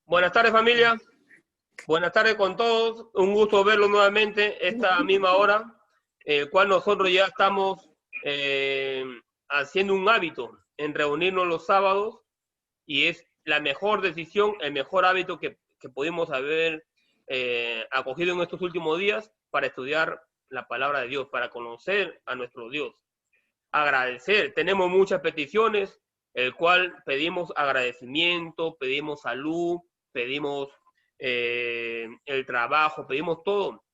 Buenas tardes, familia. Buenas tardes con todos. Un gusto verlo nuevamente esta misma hora, el cual nosotros ya estamos haciendo un hábito en reunirnos los sábados, y es la mejor decisión, el mejor hábito que pudimos haber acogido en estos últimos días para estudiar la palabra de Dios, para conocer a nuestro Dios. Agradecer. Tenemos muchas peticiones, el cual pedimos agradecimiento, pedimos salud, pedimos el trabajo, pedimos todo.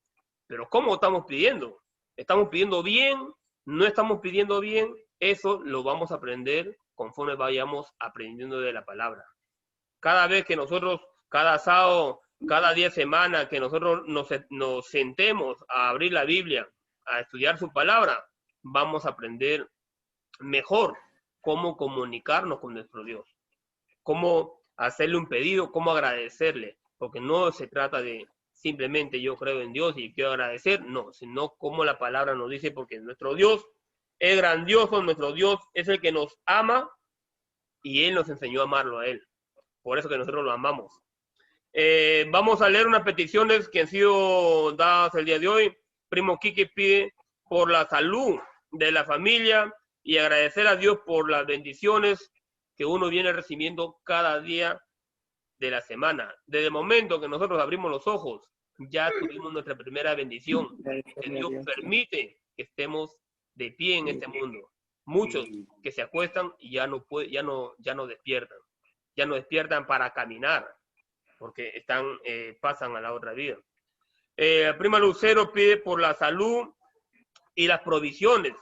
Pero ¿cómo estamos pidiendo? ¿Estamos pidiendo bien? ¿No estamos pidiendo bien? Eso lo vamos a aprender conforme vayamos aprendiendo de la palabra. Cada vez que nosotros, cada sábado, cada día de semana, que nosotros nos sentemos a abrir la Biblia, a estudiar su palabra, vamos a aprender mejor cómo comunicarnos con nuestro Dios, cómo hacerle un pedido, cómo agradecerle, porque no se trata de simplemente yo creo en Dios y quiero agradecer, no, sino como la palabra nos dice, porque nuestro Dios es grandioso, nuestro Dios es el que nos ama y Él nos enseñó a amarlo a Él, por eso que nosotros lo amamos. Vamos a leer unas peticiones que han sido dadas el día de hoy. Primo Quique pide por la salud de la familia y agradecer a Dios por las bendiciones que uno viene recibiendo cada día de la semana. Desde el momento que nosotros abrimos los ojos, ya tuvimos nuestra primera bendición, que Dios permite que estemos de pie en este mundo. Muchos que se acuestan y ya no despiertan para caminar, porque pasan a la otra vida. Prima Lucero pide por la salud y las provisiones,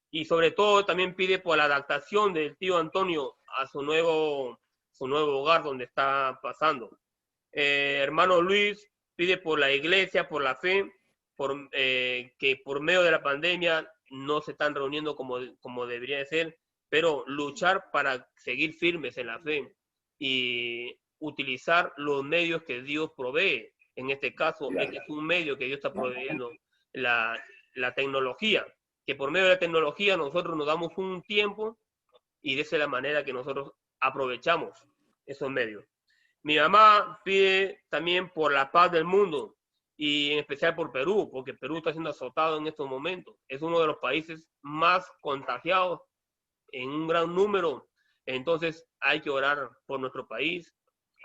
y sobre todo también pide por la adaptación del tío Antonio a su nuevo hogar donde está pasando. Hermano Luis pide por la iglesia, por la fe, que por medio de la pandemia no se están reuniendo como debería de ser, pero luchar para seguir firmes en la fe y utilizar los medios que Dios provee. En este caso, este es un medio que Dios está proveyendo, la tecnología, que por medio de la tecnología nosotros nos damos un tiempo y de esa es la manera que nosotros aprovechamos esos medios. Mi mamá pide también por la paz del mundo y en especial por Perú, porque Perú está siendo azotado en estos momentos. Es uno de los países más contagiados en un gran número. Entonces hay que orar por nuestro país,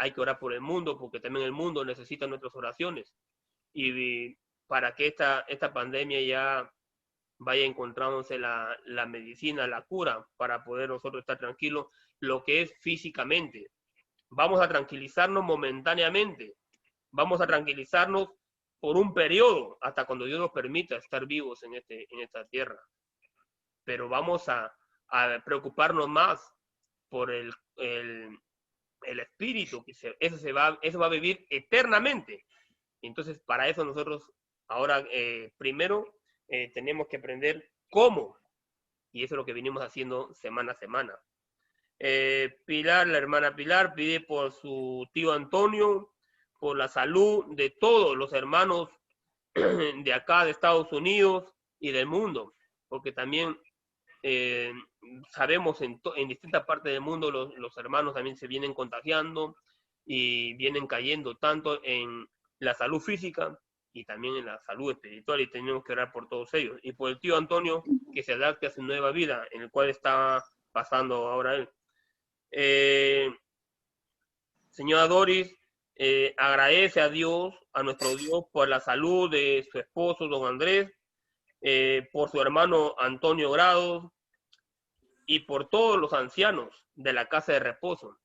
hay que orar por el mundo, porque también el mundo necesita nuestras oraciones. Y para que esta pandemia ya vaya encontrándose la medicina, la cura, para poder nosotros estar tranquilos, lo que es físicamente. Vamos a tranquilizarnos momentáneamente, vamos a tranquilizarnos por un periodo, hasta cuando Dios nos permita estar vivos en esta tierra. Pero vamos a preocuparnos más por el espíritu, que eso va a vivir eternamente. Entonces, para eso nosotros ahora, primero, tenemos que aprender cómo, y eso es lo que venimos haciendo semana a semana. Pilar, la hermana Pilar, pide por su tío Antonio, por la salud de todos los hermanos de acá, de Estados Unidos y del mundo, porque también sabemos en distintas partes del mundo los hermanos también se vienen contagiando y vienen cayendo tanto en la salud física y también en la salud espiritual, y tenemos que orar por todos ellos. Y por el tío Antonio, que se adapte a su nueva vida, en el cual está pasando ahora él. Señora Doris, agradece a Dios, a nuestro Dios, por la salud de su esposo, don Andrés, por su hermano Antonio Grados, y por todos los ancianos de la casa de reposo,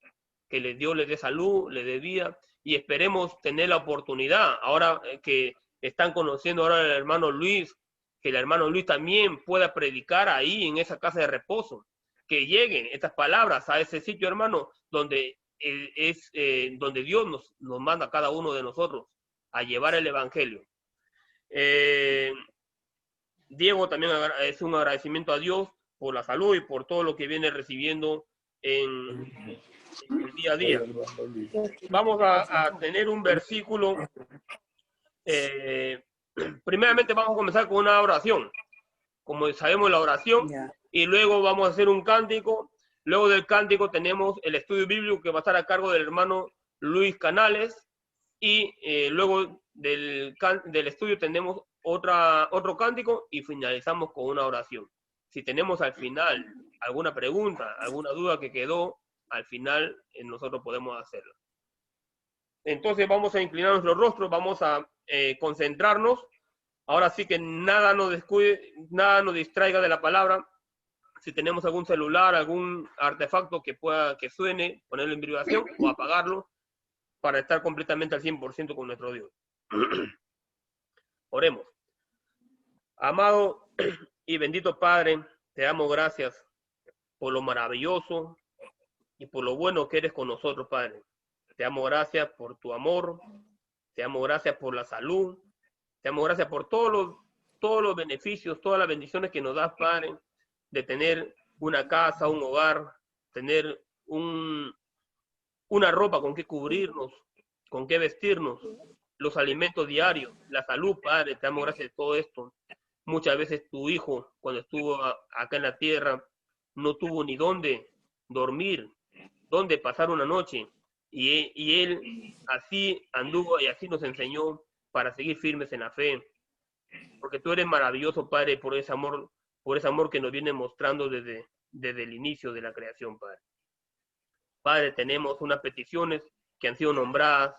que Dios les dé salud, les dé vida, y esperemos tener la oportunidad, ahora que están conociendo ahora al hermano Luis, que el hermano Luis también pueda predicar ahí en esa casa de reposo, que lleguen estas palabras a ese sitio, hermano, donde donde Dios nos manda a cada uno de nosotros a llevar el evangelio. Diego también es un agradecimiento a Dios por la salud y por todo lo que viene recibiendo en el día a día. Vamos a tener un versículo. Primeramente vamos a comenzar con una oración. como sabemos, la oración, y luego vamos a hacer un cántico. Luego del cántico tenemos el estudio bíblico que va a estar a cargo del hermano Luis Canales, y luego del estudio tenemos otro cántico y finalizamos con una oración. Si tenemos al final alguna pregunta, alguna duda que quedó, al final nosotros podemos hacerla. Entonces vamos a inclinar nuestro rostro, vamos a concentrarnos. Ahora sí que nada nos descuide, nada nos distraiga de la palabra. Si tenemos algún celular, algún artefacto que suene, ponerlo en vibración o apagarlo para estar completamente al 100% con nuestro Dios. Oremos. Amado y bendito Padre, te damos gracias por lo maravilloso y por lo bueno que eres con nosotros, Padre. Te damos gracias por tu amor, te damos gracias por la salud, te damos gracias por todos los beneficios, todas las bendiciones que nos das, Padre, de tener una casa, un hogar, tener una ropa con que cubrirnos, con que vestirnos, los alimentos diarios, la salud, Padre, te damos gracias de todo esto. Muchas veces tu hijo, cuando estuvo acá en la tierra, no tuvo ni dónde dormir, dónde pasar una noche, y él así anduvo y así nos enseñó para seguir firmes en la fe, porque tú eres maravilloso, Padre, por ese amor que nos viene mostrando desde el inicio de la creación, Padre. Padre, tenemos unas peticiones que han sido nombradas.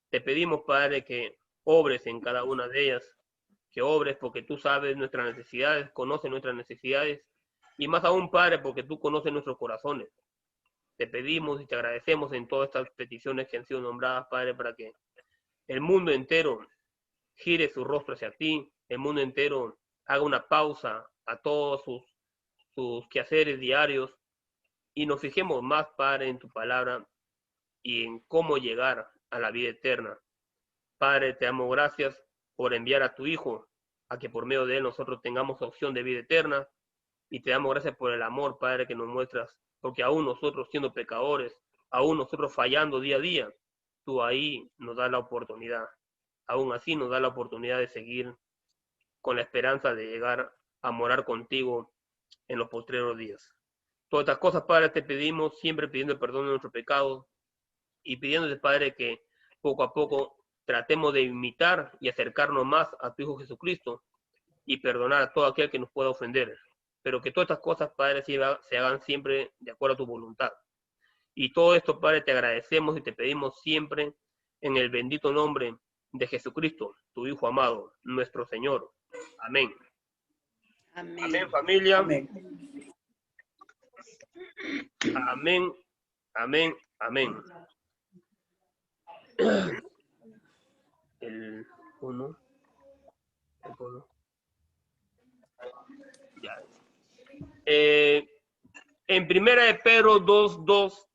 Te pedimos, Padre, que obres en cada una de ellas, que obres porque tú sabes nuestras necesidades, conoces nuestras necesidades, y más aún, Padre, porque tú conoces nuestros corazones. Te pedimos y te agradecemos en todas estas peticiones que han sido nombradas, Padre, para que el mundo entero gire su rostro hacia ti, el mundo entero haga una pausa a todos sus quehaceres diarios y nos fijemos más, Padre, en tu palabra y en cómo llegar a la vida eterna. Padre, te damos gracias por enviar a tu Hijo, a que por medio de él nosotros tengamos opción de vida eterna, y te damos gracias por el amor, Padre, que nos muestras, porque aún nosotros siendo pecadores, aún nosotros fallando día a día, tú ahí nos das la oportunidad, aún así nos das la oportunidad de seguir con la esperanza de llegar a morar contigo en los postreros días. Todas estas cosas, Padre, te pedimos, siempre pidiendo el perdón de nuestros pecados y pidiéndote, Padre, que poco a poco tratemos de imitar y acercarnos más a tu Hijo Jesucristo y perdonar a todo aquel que nos pueda ofender. Pero que todas estas cosas, Padre, se hagan siempre de acuerdo a tu voluntad. Y todo esto, Padre, te agradecemos y te pedimos siempre en el bendito nombre de Jesucristo, tu Hijo amado, nuestro Señor. Amén. Amén. Amén, familia. Amén. Amén. Amén. Amén. El 1. Ya. En primera de Pedro 2:2,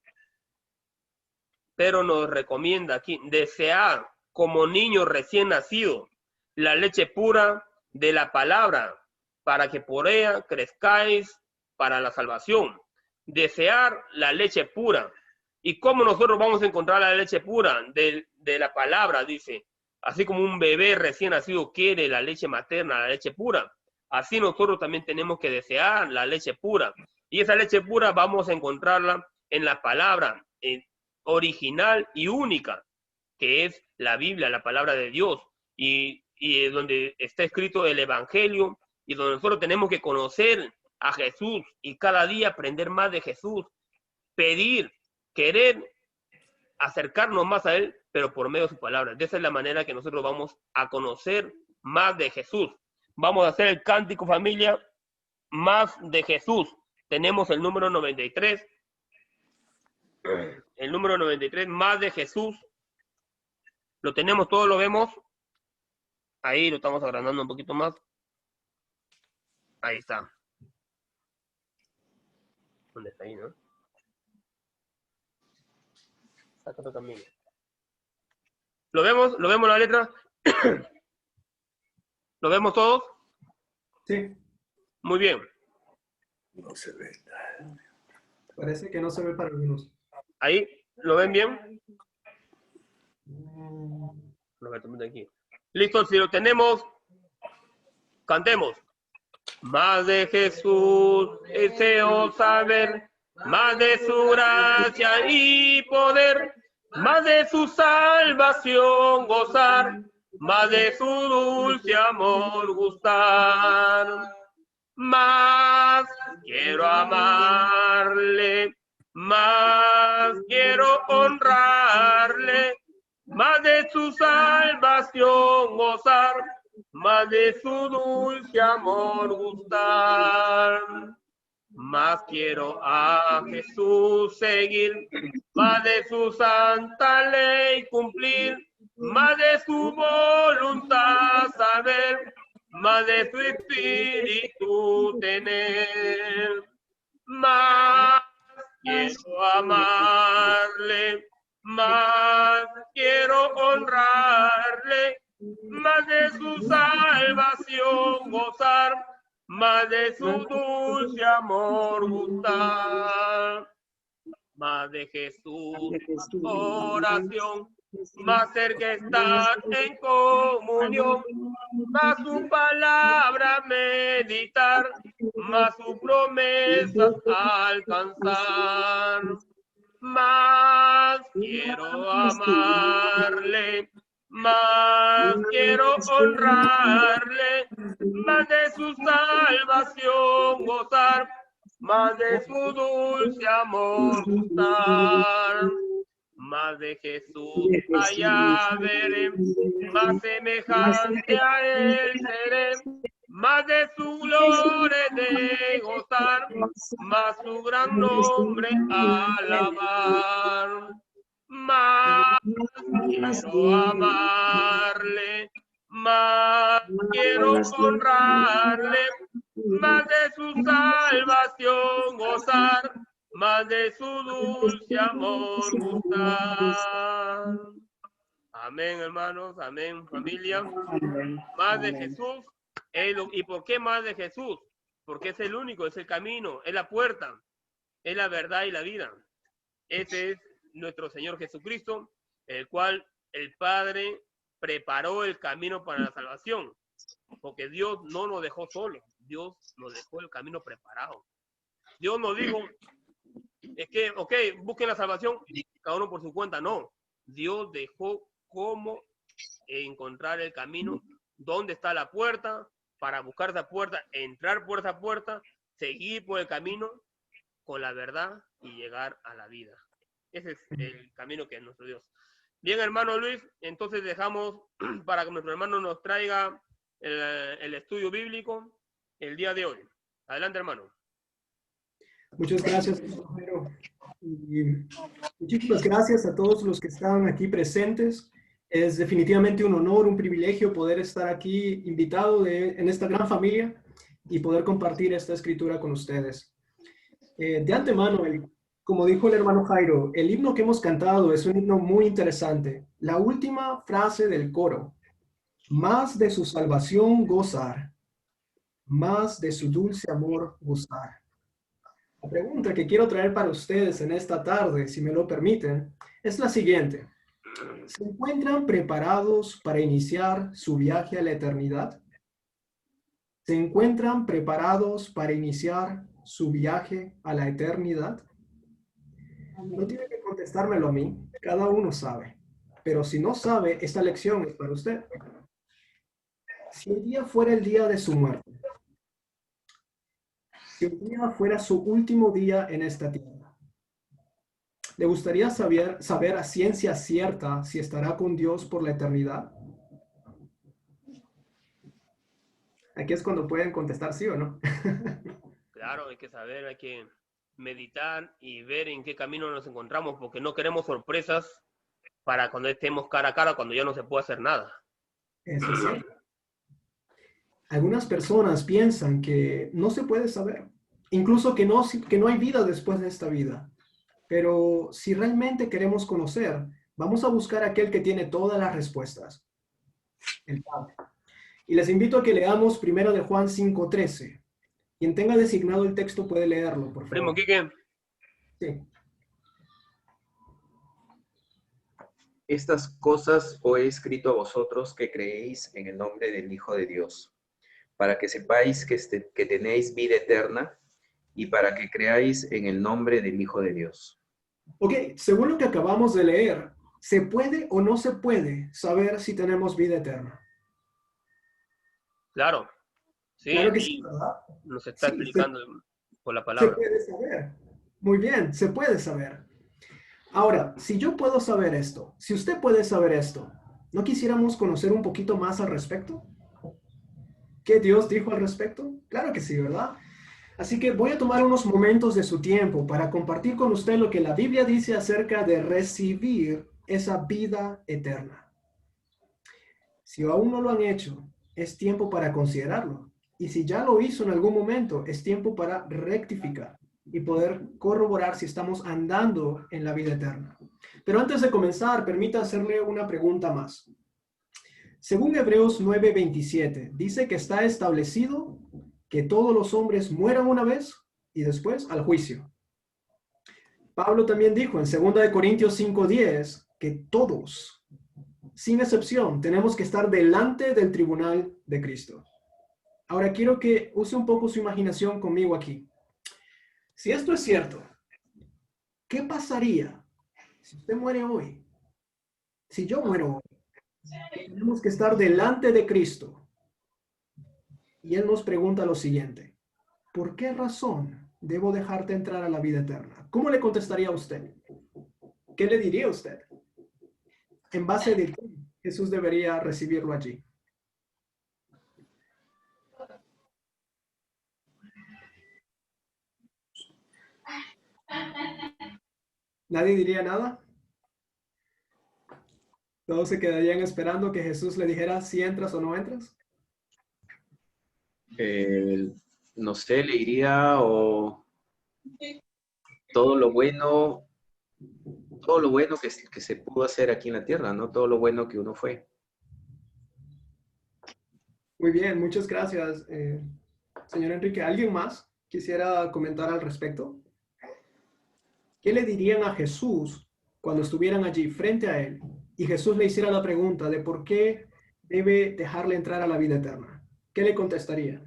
Pedro nos recomienda aquí, desear como niño recién nacido la leche pura de la palabra, para que por ella crezcáis para la salvación. Desear la leche pura. ¿Y cómo nosotros vamos a encontrar la leche pura? De la palabra, dice. Así como un bebé recién nacido quiere la leche materna, la leche pura, así nosotros también tenemos que desear la leche pura. Y esa leche pura vamos a encontrarla en la palabra original y única, que es la Biblia, la palabra de Dios, y donde está escrito el Evangelio, y donde nosotros tenemos que conocer a Jesús y cada día aprender más de Jesús, pedir, querer acercarnos más a Él, pero por medio de su palabra. De esa es la manera que nosotros vamos a conocer más de Jesús. Vamos a hacer el cántico, familia, más de Jesús. Tenemos el número 93. El número 93, más de Jesús. Lo tenemos todos, lo vemos. Ahí lo estamos agrandando un poquito más. Ahí está. ¿Dónde está ahí, no? Sácalo también. ¿Lo vemos? ¿Lo vemos la letra? ¿Lo vemos todos? Sí. Muy bien. No se ve. Parece que no se ve para algunos. Ahí, ¿lo ven bien? Lo voy a tomar de aquí. Listo, si lo tenemos, cantemos. más de Jesús deseo saber, más de su gracia y poder, más de su salvación gozar, más de su dulce amor gustar. Más quiero amarle, más quiero honrarle, más de su salvación gozar, más de su dulce amor gustar. Más quiero a Jesús seguir, más de su santa ley cumplir, más de su voluntad saber, más de su espíritu tener. Más quiero amarle, más quiero honrarle, más de su salvación gozar, más de su dulce amor gustar. Más de Jesús, oración, más cerca estar en comunión, más su palabra meditar, más su promesa alcanzar. Más quiero amarle, más quiero honrarle, más de su salvación gozar, más de su dulce amor gustar. Más de Jesús allá veré, más semejante a él seré, más de su gloria de gozar, más su gran nombre alabar. Más quiero amarle, más quiero honrarle, más de su salvación gozar, más de su dulce amor gustar. Amén, hermanos, amén, familia. Más de Jesús. ¿Y por qué más de Jesús? Porque es el único, es el camino, es la puerta, es la verdad y la vida. Ese es nuestro Señor Jesucristo, el cual el Padre preparó el camino para la salvación. Porque Dios no nos dejó solos, Dios nos dejó el camino preparado. Dios nos dijo, es que, ok, busquen la salvación, cada uno por su cuenta. No, Dios dejó cómo encontrar el camino, dónde está la puerta, para buscar esa puerta, entrar por esa puerta, seguir por el camino con la verdad y llegar a la vida. Ese es el camino que es nuestro Dios. Bien, hermano Luis, entonces dejamos para que nuestro hermano nos traiga el estudio bíblico el día de hoy. Adelante, hermano. Muchas gracias, compañero. Y muchísimas gracias a todos los que están aquí presentes. Es definitivamente un honor, un privilegio poder estar aquí invitado en esta gran familia y poder compartir esta escritura con ustedes. De antemano, como dijo el hermano Jairo, el himno que hemos cantado es un himno muy interesante. La última frase del coro, más de su salvación gozar, más de su dulce amor gustar. La pregunta que quiero traer para ustedes en esta tarde, si me lo permiten, es la siguiente. ¿Se encuentran preparados para iniciar su viaje a la eternidad? ¿Se encuentran preparados para iniciar su viaje a la eternidad? No tiene que contestármelo a mí, cada uno sabe. Pero si no sabe, esta lección es para usted. Si el día fuera el día de su muerte, si el día fuera su último día en esta tierra, ¿le gustaría saber a ciencia cierta si estará con Dios por la eternidad? Aquí es cuando pueden contestar sí o no. Claro, hay que saber, hay que meditar y ver en qué camino nos encontramos, porque no queremos sorpresas para cuando estemos cara a cara, cuando ya no se puede hacer nada. Eso es cierto. Algunas personas piensan que no se puede saber, incluso que no hay vida después de esta vida. Pero si realmente queremos conocer, vamos a buscar a aquel que tiene todas las respuestas, el Padre. Y les invito a que leamos 1 de Juan 5:13. Quien tenga designado el texto puede leerlo, por favor. Primo Quique. Sí. Estas cosas os he escrito a vosotros que creéis en el nombre del Hijo de Dios, para que sepáis que tenéis vida eterna y para que creáis en el nombre del Hijo de Dios. Ok, según lo que acabamos de leer, ¿se puede o no se puede saber si tenemos vida eterna? Claro, sí, Claro que sí, ahí ¿verdad? nos está Sí, explicando por la se palabra. puede saber. Muy bien, se puede saber. Ahora, si yo puedo saber esto, si usted puede saber esto, ¿no quisiéramos conocer un poquito más al respecto? ¿Qué Dios dijo al respecto? Claro que sí, ¿verdad? Así que voy a tomar unos momentos de su tiempo para compartir con usted lo que la Biblia dice acerca de recibir esa vida eterna. Si aún no lo han hecho, es tiempo para considerarlo. Y si ya lo hizo en algún momento, es tiempo para rectificar y poder corroborar si estamos andando en la vida eterna. Pero antes de comenzar, permita hacerle una pregunta más. Según Hebreos 9:27, dice que está establecido que todos los hombres mueran una vez y después al juicio. Pablo también dijo en 2 Corintios 5:10 que todos, sin excepción, tenemos que estar delante del tribunal de Cristo. Ahora quiero que use un poco su imaginación conmigo aquí. Si esto es cierto, ¿qué pasaría si usted muere hoy? Si yo muero hoy, tenemos que estar delante de Cristo. Y Él nos pregunta lo siguiente: ¿por qué razón debo dejarte entrar a la vida eterna? ¿Cómo le contestaría a usted? ¿Qué le diría a usted? ¿En base de qué Jesús debería recibirlo allí? ¿Nadie diría nada? ¿Todos se quedarían esperando que Jesús le dijera si entras o no entras? No sé, le diría o todo lo bueno, todo lo bueno que se pudo hacer aquí en la tierra, ¿no? Todo lo bueno que uno fue. Muy bien, muchas gracias, señor Enrique. ¿Alguien más quisiera comentar al respecto? ¿Qué le dirían a Jesús cuando estuvieran allí frente a él y Jesús le hiciera la pregunta de por qué debe dejarle entrar a la vida eterna? ¿Qué le contestaría?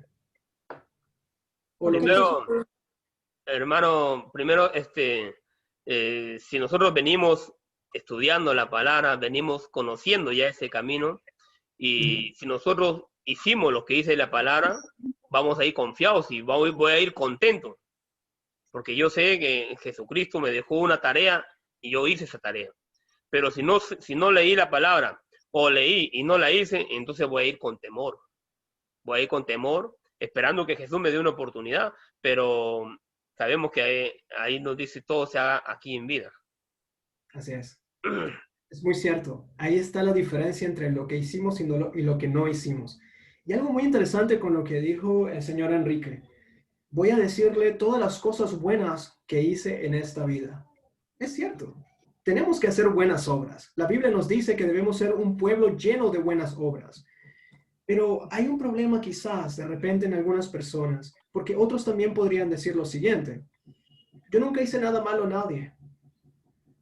O lo que Primero, quiso- hermano, primero, si nosotros venimos estudiando la palabra, venimos conociendo ya ese camino, y si nosotros hicimos lo que dice la palabra, vamos a ir confiados y voy a ir contento, porque yo sé que Jesucristo me dejó una tarea y yo hice esa tarea. Pero si no leí la palabra o leí y no la hice, entonces voy a ir con temor. Voy a ir con temor, esperando que Jesús me dé una oportunidad, pero sabemos que ahí nos dice todo se haga aquí en vida. Así es. Es muy cierto. Ahí está la diferencia entre lo que hicimos y lo que no hicimos. Y algo muy interesante con lo que dijo el señor Enrique. Voy a decirle todas las cosas buenas que hice en esta vida. Es cierto. Tenemos que hacer buenas obras. La Biblia nos dice que debemos ser un pueblo lleno de buenas obras. Pero hay un problema quizás de repente en algunas personas, porque otros también podrían decir lo siguiente: yo nunca hice nada malo a nadie.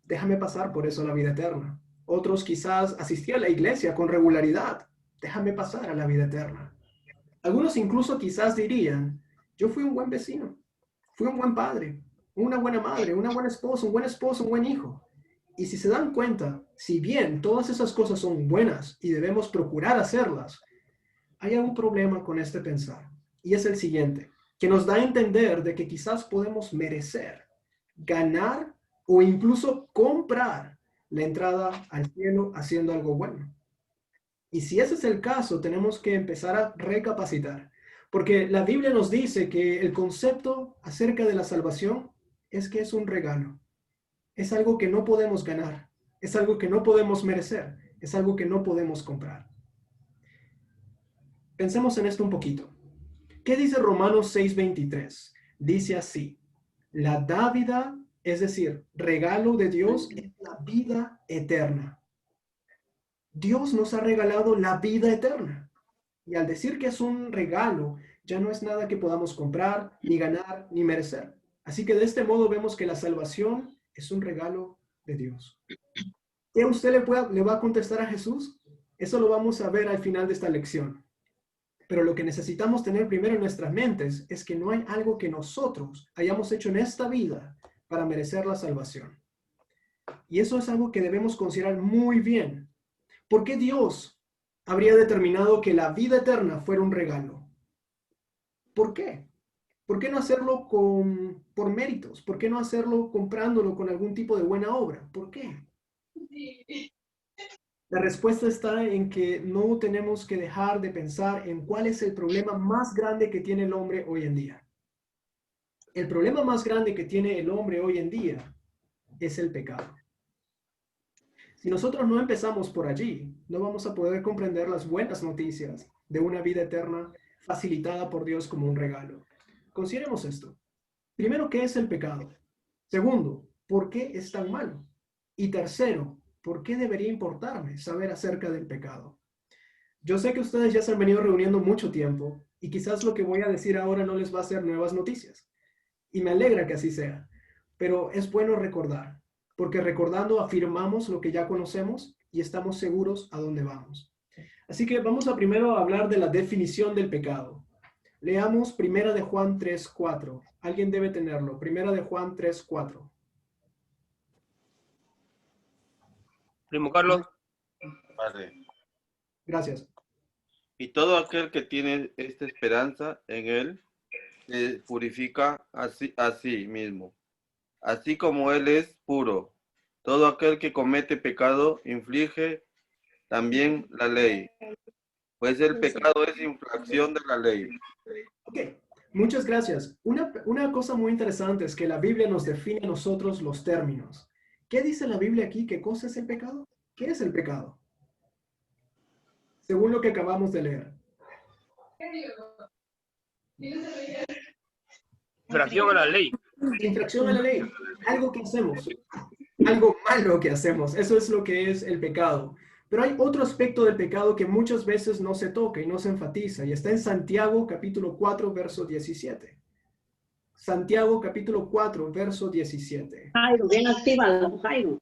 Déjame pasar por eso a la vida eterna. Otros quizás asistí a la iglesia con regularidad. Déjame pasar a la vida eterna. Algunos incluso quizás dirían: yo fui un buen vecino, fui un buen padre, una buena madre, una buena esposa, un buen hijo. Y si se dan cuenta, si bien todas esas cosas son buenas y debemos procurar hacerlas, hay un problema con este pensar. Y es el siguiente, que nos da a entender de que quizás podemos merecer, ganar o incluso comprar la entrada al cielo haciendo algo bueno. Y si ese es el caso, tenemos que empezar a recapacitar, porque la Biblia nos dice que el concepto acerca de la salvación es que es un regalo, es algo que no podemos ganar, es algo que no podemos merecer, es algo que no podemos comprar. Pensemos en esto un poquito. ¿Qué dice Romanos 6:23? Dice así: la dávida, es decir, regalo de Dios, es la vida eterna. Dios nos ha regalado la vida eterna. Y al decir que es un regalo, ya no es nada que podamos comprar, ni ganar, ni merecer. Así que de este modo vemos que la salvación es un regalo de Dios. ¿Qué usted le va a contestar a Jesús? Eso lo vamos a ver al final de esta lección. Pero lo que necesitamos tener primero en nuestras mentes es que no hay algo que nosotros hayamos hecho en esta vida para merecer la salvación. Y eso es algo que debemos considerar muy bien. ¿Por qué Dios habría determinado que la vida eterna fuera un regalo? ¿Por qué? ¿Por qué no hacerlo por méritos? ¿Por qué no hacerlo comprándolo con algún tipo de buena obra? ¿Por qué? La respuesta está en que no tenemos que dejar de pensar en cuál es el problema más grande que tiene el hombre hoy en día. El problema más grande que tiene el hombre hoy en día es el pecado. Si nosotros no empezamos por allí, no vamos a poder comprender las buenas noticias de una vida eterna facilitada por Dios como un regalo. Consideremos esto. Primero, ¿qué es el pecado? Segundo, ¿por qué es tan malo? Y tercero, ¿por qué debería importarme saber acerca del pecado? Yo sé que ustedes ya se han venido reuniendo mucho tiempo y quizás lo que voy a decir ahora no les va a hacer nuevas noticias. Y me alegra que así sea, pero es bueno recordar, porque recordando afirmamos lo que ya conocemos y estamos seguros a dónde vamos. Así que vamos a primero hablar de la definición del pecado. Leamos 1 de Juan 3:4. Alguien debe tenerlo. 1 de Juan 3:4. Primo Carlos. Vale. Gracias. Y todo aquel que tiene esta esperanza en él se purifica a sí mismo, así como él es puro. Todo aquel que comete pecado inflige también la ley, pues el pecado es infracción de la ley. Ok, muchas gracias. Una cosa muy interesante es que la Biblia nos define a nosotros los términos. ¿Qué dice la Biblia aquí? ¿Qué cosa es el pecado? ¿Qué es el pecado? Según lo que acabamos de leer. Infracción a la ley. Infracción a la ley. Algo que hacemos. Algo malo que hacemos. Eso es lo que es el pecado. Pero hay otro aspecto del pecado que muchas veces no se toca y no se enfatiza. Y está en Santiago capítulo 4, verso 17. Santiago capítulo 4, verso 17. Jairo, bien activado, Jairo.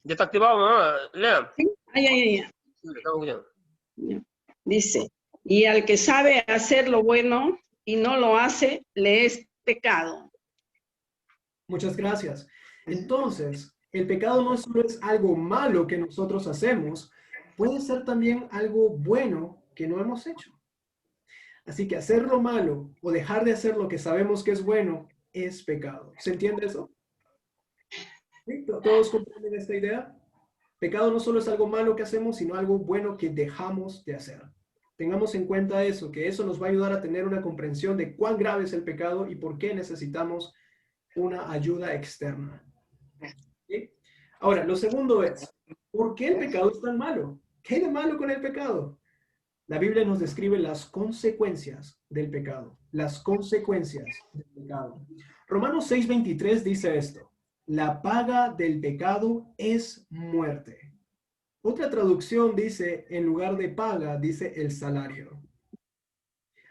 Ya está activado, mamá. Lea. ¿Sí? Ay. Sí, le estamos escuchando. Dice, y al que sabe hacer lo bueno y no lo hace, le es pecado. Muchas gracias. Entonces, el pecado no solo es algo malo que nosotros hacemos, puede ser también algo bueno que no hemos hecho. Así que hacer lo malo o dejar de hacer lo que sabemos que es bueno es pecado. ¿Se entiende eso? ¿Sí? ¿Todos comprenden esta idea? Pecado no solo es algo malo que hacemos, sino algo bueno que dejamos de hacer. Tengamos en cuenta eso, que eso nos va a ayudar a tener una comprensión de cuán grave es el pecado y por qué necesitamos una ayuda externa. ¿Sí? Ahora, lo segundo es, ¿por qué el pecado es tan malo? ¿Qué hay de malo con el pecado? La Biblia nos describe las consecuencias del pecado. Las consecuencias del pecado. Romanos 6:23 dice esto. La paga del pecado es muerte. Otra traducción dice, en lugar de paga, dice el salario.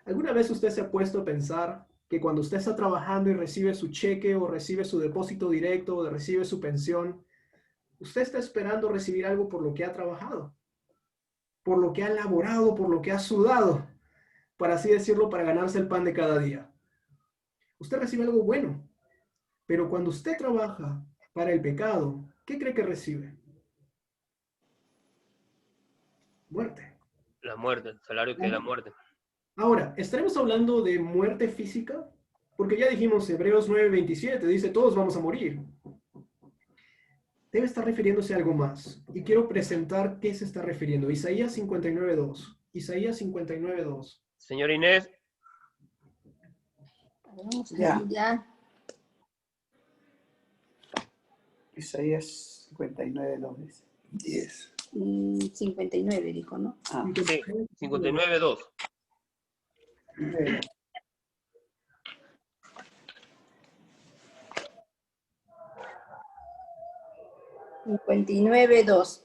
¿Alguna vez usted se ha puesto a pensar que cuando usted está trabajando y recibe su cheque o recibe su depósito directo o recibe su pensión, usted está esperando recibir algo por lo que ha trabajado, por lo que ha laborado, por lo que ha sudado, para así decirlo, para ganarse el pan de cada día? Usted recibe algo bueno, pero cuando usted trabaja para el pecado, ¿qué cree que recibe? Muerte. La muerte, el salario que es la muerte. Ahora, ¿estaremos hablando de muerte física? Porque ya dijimos, Hebreos 9:27 dice, todos vamos a morir. Debe estar refiriéndose a algo más. Y quiero presentar qué se está refiriendo. Isaías 59:2. Isaías 59:2. Señor Inés. Ya. Isaías 59:2. 10. 59 dijo, ¿no? Ah, Sí, 59:2. 59:2.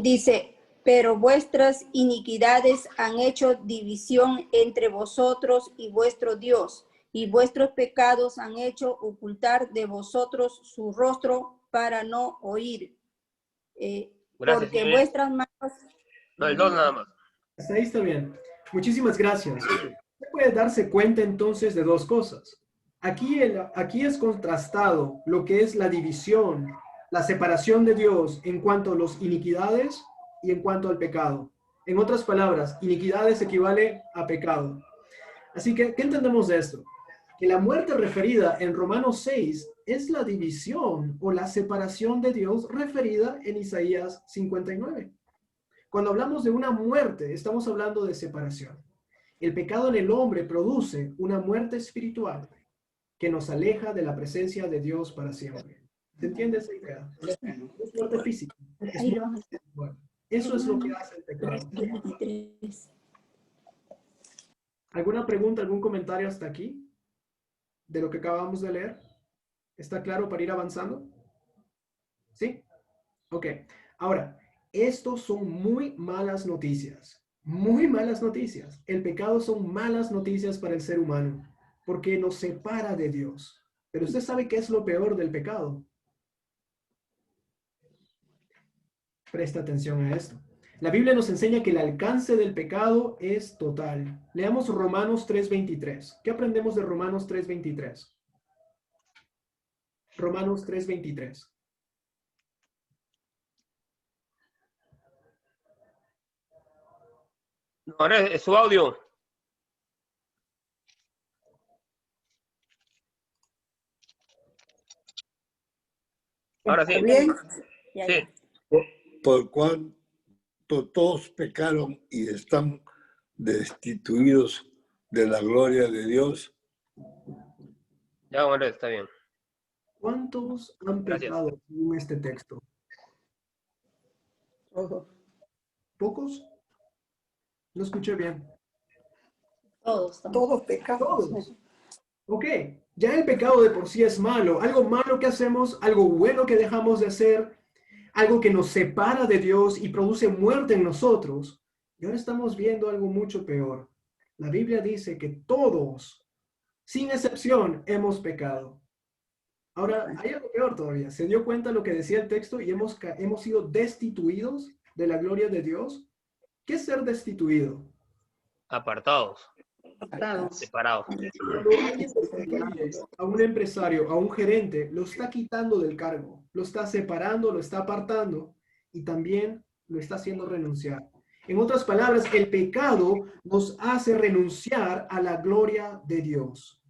Dice, pero vuestras iniquidades han hecho división entre vosotros y vuestro Dios, y vuestros pecados han hecho ocultar de vosotros su rostro para no oír. Gracias, Porque señor. vuestras manos... No, el 2 nada más. Hasta ahí está bien. Muchísimas gracias. Usted puede darse cuenta entonces de dos cosas. Aquí es contrastado lo que es la división, la separación de Dios en cuanto a las iniquidades y en cuanto al pecado. En otras palabras, iniquidades equivale a pecado. Así que, ¿qué entendemos de esto? Que la muerte referida en Romanos 6 es la división o la separación de Dios referida en Isaías 59. Cuando hablamos de una muerte, estamos hablando de separación. El pecado en el hombre produce una muerte espiritual que nos aleja de la presencia de Dios para siempre. ¿Se entiende esa idea? Es muerte física. Es muerte espiritual. Eso es lo que hace el pecado. ¿Alguna pregunta, algún comentario hasta aquí de lo que acabamos de leer? ¿Está claro para ir avanzando? ¿Sí? Ok. Ahora, estos son muy malas noticias. Muy malas noticias. El pecado son malas noticias para el ser humano porque nos separa de Dios. Pero usted sabe qué es lo peor del pecado. Presta atención a esto. La Biblia nos enseña que el alcance del pecado es total. Leamos Romanos 3:23. ¿Qué aprendemos de Romanos 3:23? Romanos 3:23. No, ahora es su audio. Ahora sí. ¿Bien? Sí. Por cuanto todos pecaron y están destituidos de la gloria de Dios. Ya, bueno, está bien. ¿Cuántos han Gracias. pecado según este texto? ¿Pocos? No escuché bien. Todos pecamos. Todos. Ok, ya el pecado de por sí es malo. Algo malo que hacemos, algo bueno que dejamos de hacer, algo que nos separa de Dios y produce muerte en nosotros. Y ahora estamos viendo algo mucho peor. La Biblia dice que todos, sin excepción, hemos pecado. Ahora, hay algo peor todavía. ¿Se dio cuenta lo que decía el texto y hemos sido destituidos de la gloria de Dios? ¿Qué es ser destituido? Apartados, separados. Cuando alguien destituye a un empresario, a un gerente, lo está quitando del cargo, lo está separando, lo está apartando y también lo está haciendo renunciar. En otras palabras, el pecado nos hace renunciar a la gloria de Dios.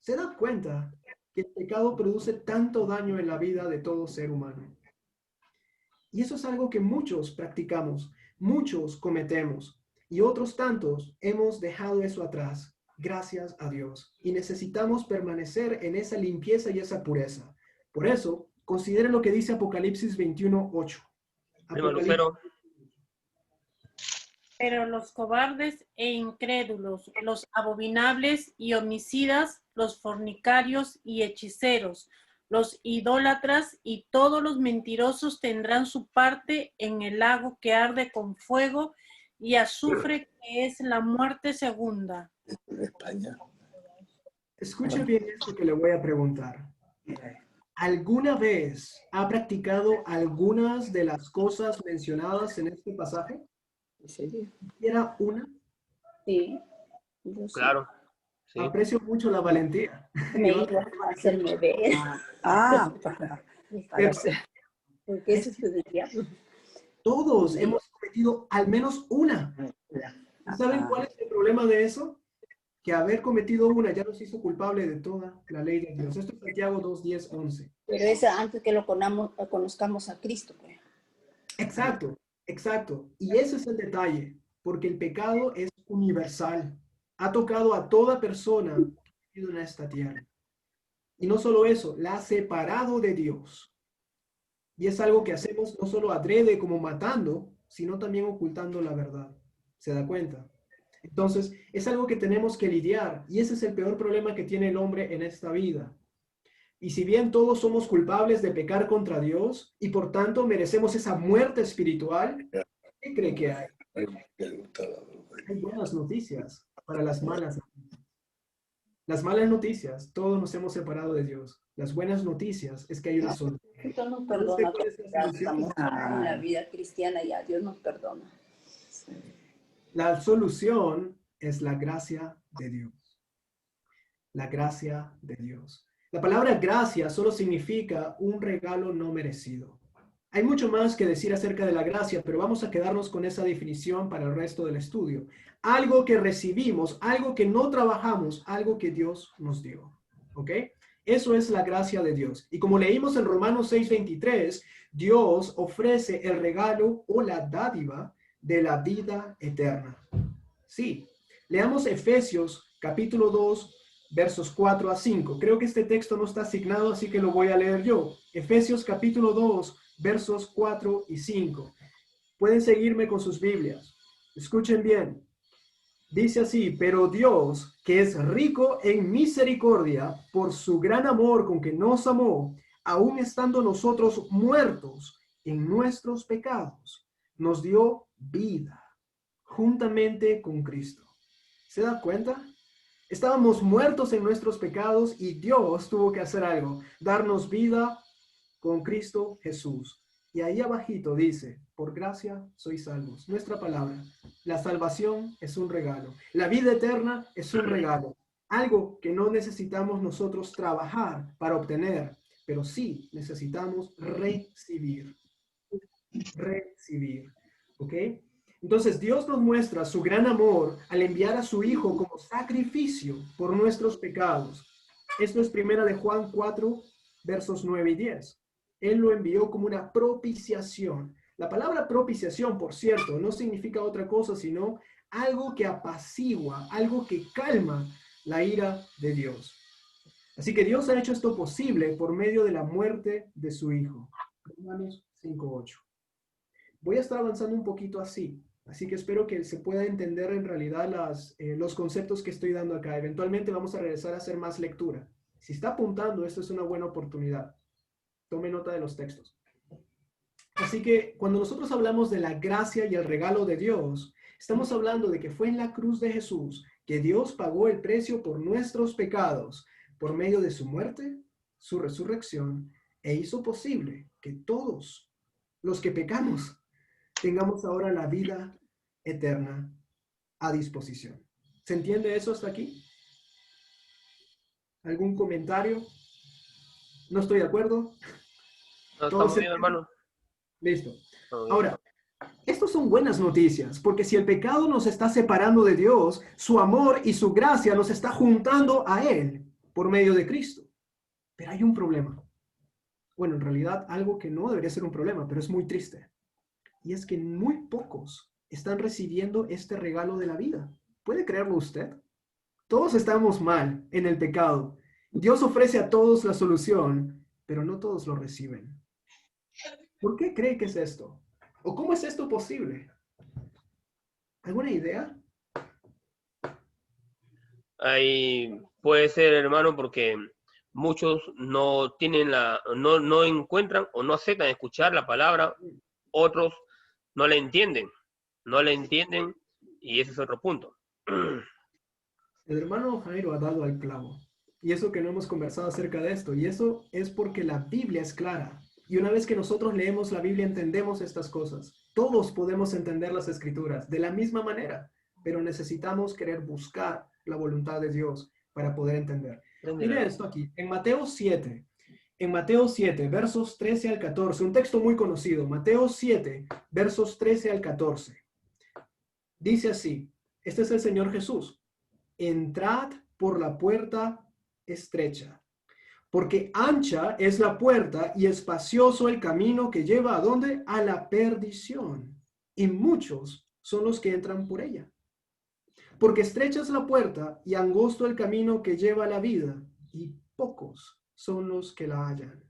¿Se da cuenta que el pecado produce tanto daño en la vida de todo ser humano? Y eso es algo que muchos practicamos, muchos cometemos. Y otros tantos hemos dejado eso atrás, gracias a Dios. Y necesitamos permanecer en esa limpieza y esa pureza. Por eso, considere lo que dice Apocalipsis 21:8. Prima Lucero. Pero los cobardes e incrédulos, los abominables y homicidas, los fornicarios y hechiceros, los idólatras y todos los mentirosos tendrán su parte en el lago que arde con fuego y azufre, que es la muerte segunda. España. Escuche bien esto que le voy a preguntar. ¿Alguna vez ha practicado algunas de las cosas mencionadas en este pasaje? ¿Era una? Sí. Claro. Sí. Aprecio mucho la valentía. Me iba a hacerme ver. Porque eso es del diablo. Todos hemos cometido al menos una. ¿Saben cuál es el problema de eso? Que haber cometido una ya nos hizo culpable de toda la ley de Dios. Esto es Santiago 2:10-11. Pero esa antes que lo conozcamos a Cristo. Pues. Exacto, exacto. Y ese es el detalle, porque el pecado es universal. Ha tocado a toda persona que ha vivido en esta tierra. Y no solo eso, la ha separado de Dios. Y es algo que hacemos no solo adrede como matando, sino también ocultando la verdad. ¿Se da cuenta? Entonces, es algo que tenemos que lidiar. Y ese es el peor problema que tiene el hombre en esta vida. Y si bien todos somos culpables de pecar contra Dios y por tanto merecemos esa muerte espiritual, ¿qué cree que hay? Hay buenas noticias para las malas noticias. Las malas noticias, todos nos hemos separado de Dios. Las buenas noticias es que hay una solución. Dios nos perdona porque ya estamos en la vida cristiana, ya Dios nos perdona. La solución es la gracia de Dios. La gracia de Dios. La palabra gracia solo significa un regalo no merecido. Hay mucho más que decir acerca de la gracia, pero vamos a quedarnos con esa definición para el resto del estudio. Algo que recibimos, algo que no trabajamos, algo que Dios nos dio. ¿Ok? Eso es la gracia de Dios. Y como leímos en Romanos 6:23, Dios ofrece el regalo o la dádiva de la vida eterna. Sí, leamos Efesios capítulo 2, versos 4 a 5. Creo que este texto no está asignado, así que lo voy a leer yo. Efesios capítulo 2, versos 4 y 5. Pueden seguirme con sus Biblias. Escuchen bien. Dice así: pero Dios, que es rico en misericordia, por su gran amor con que nos amó, aun estando nosotros muertos en nuestros pecados, nos dio vida juntamente con Cristo. ¿Se da cuenta? Estábamos muertos en nuestros pecados y Dios tuvo que hacer algo, darnos vida con Cristo Jesús. Y ahí abajito dice: por gracia sois salvos. Nuestra palabra. La salvación es un regalo. La vida eterna es un regalo. Algo que no necesitamos nosotros trabajar para obtener, pero sí necesitamos recibir. Recibir. ¿Ok? Entonces Dios nos muestra su gran amor al enviar a su Hijo como sacrificio por nuestros pecados. Esto es primera de Juan 4, versos 9 y 10. Él lo envió como una propiciación. La palabra propiciación, por cierto, no significa otra cosa sino algo que apacigua, algo que calma la ira de Dios. Así que Dios ha hecho esto posible por medio de la muerte de su Hijo. Romanos 5:8. Voy a estar avanzando un poquito así que espero que se pueda entender en realidad los conceptos que estoy dando acá. Eventualmente vamos a regresar a hacer más lectura. Si está apuntando, esto es una buena oportunidad. Tome nota de los textos. Así que cuando nosotros hablamos de la gracia y el regalo de Dios, estamos hablando de que fue en la cruz de Jesús que Dios pagó el precio por nuestros pecados, por medio de su muerte, su resurrección, e hizo posible que todos los que pecamos tengamos ahora la vida eterna a disposición. ¿Se entiende eso hasta aquí? ¿Algún comentario? ¿No estoy de acuerdo? No, estamos bien, hermano. Listo. Ahora, estas son buenas noticias, porque si el pecado nos está separando de Dios, su amor y su gracia nos está juntando a Él por medio de Cristo. Pero hay un problema. Bueno, en realidad algo que no debería ser un problema, pero es muy triste. Y es que muy pocos están recibiendo este regalo de la vida. ¿Puede creerlo usted? Todos estamos mal en el pecado. Dios ofrece a todos la solución, pero no todos lo reciben. ¿Por qué cree que es esto? ¿O cómo es esto posible? ¿Alguna idea? Ahí puede ser, hermano, porque muchos no tienen no encuentran o no aceptan escuchar la palabra, otros no la entienden y ese es otro punto. El hermano Jairo ha dado al clavo. Y eso que no hemos conversado acerca de esto. Y eso es porque la Biblia es clara. Y una vez que nosotros leemos la Biblia, entendemos estas cosas. Todos podemos entender las Escrituras de la misma manera, pero necesitamos querer buscar la voluntad de Dios para poder entender. Mire esto aquí, en Mateo 7, versos 13 al 14, un texto muy conocido, Mateo 7, versos 13 al 14. Dice así, este es el Señor Jesús: entrad por la puerta estrecha, porque ancha es la puerta y espacioso el camino que lleva ¿a dónde? A la perdición, y muchos son los que entran por ella. Porque estrecha es la puerta y angosto el camino que lleva a la vida, y pocos son los que la hallan.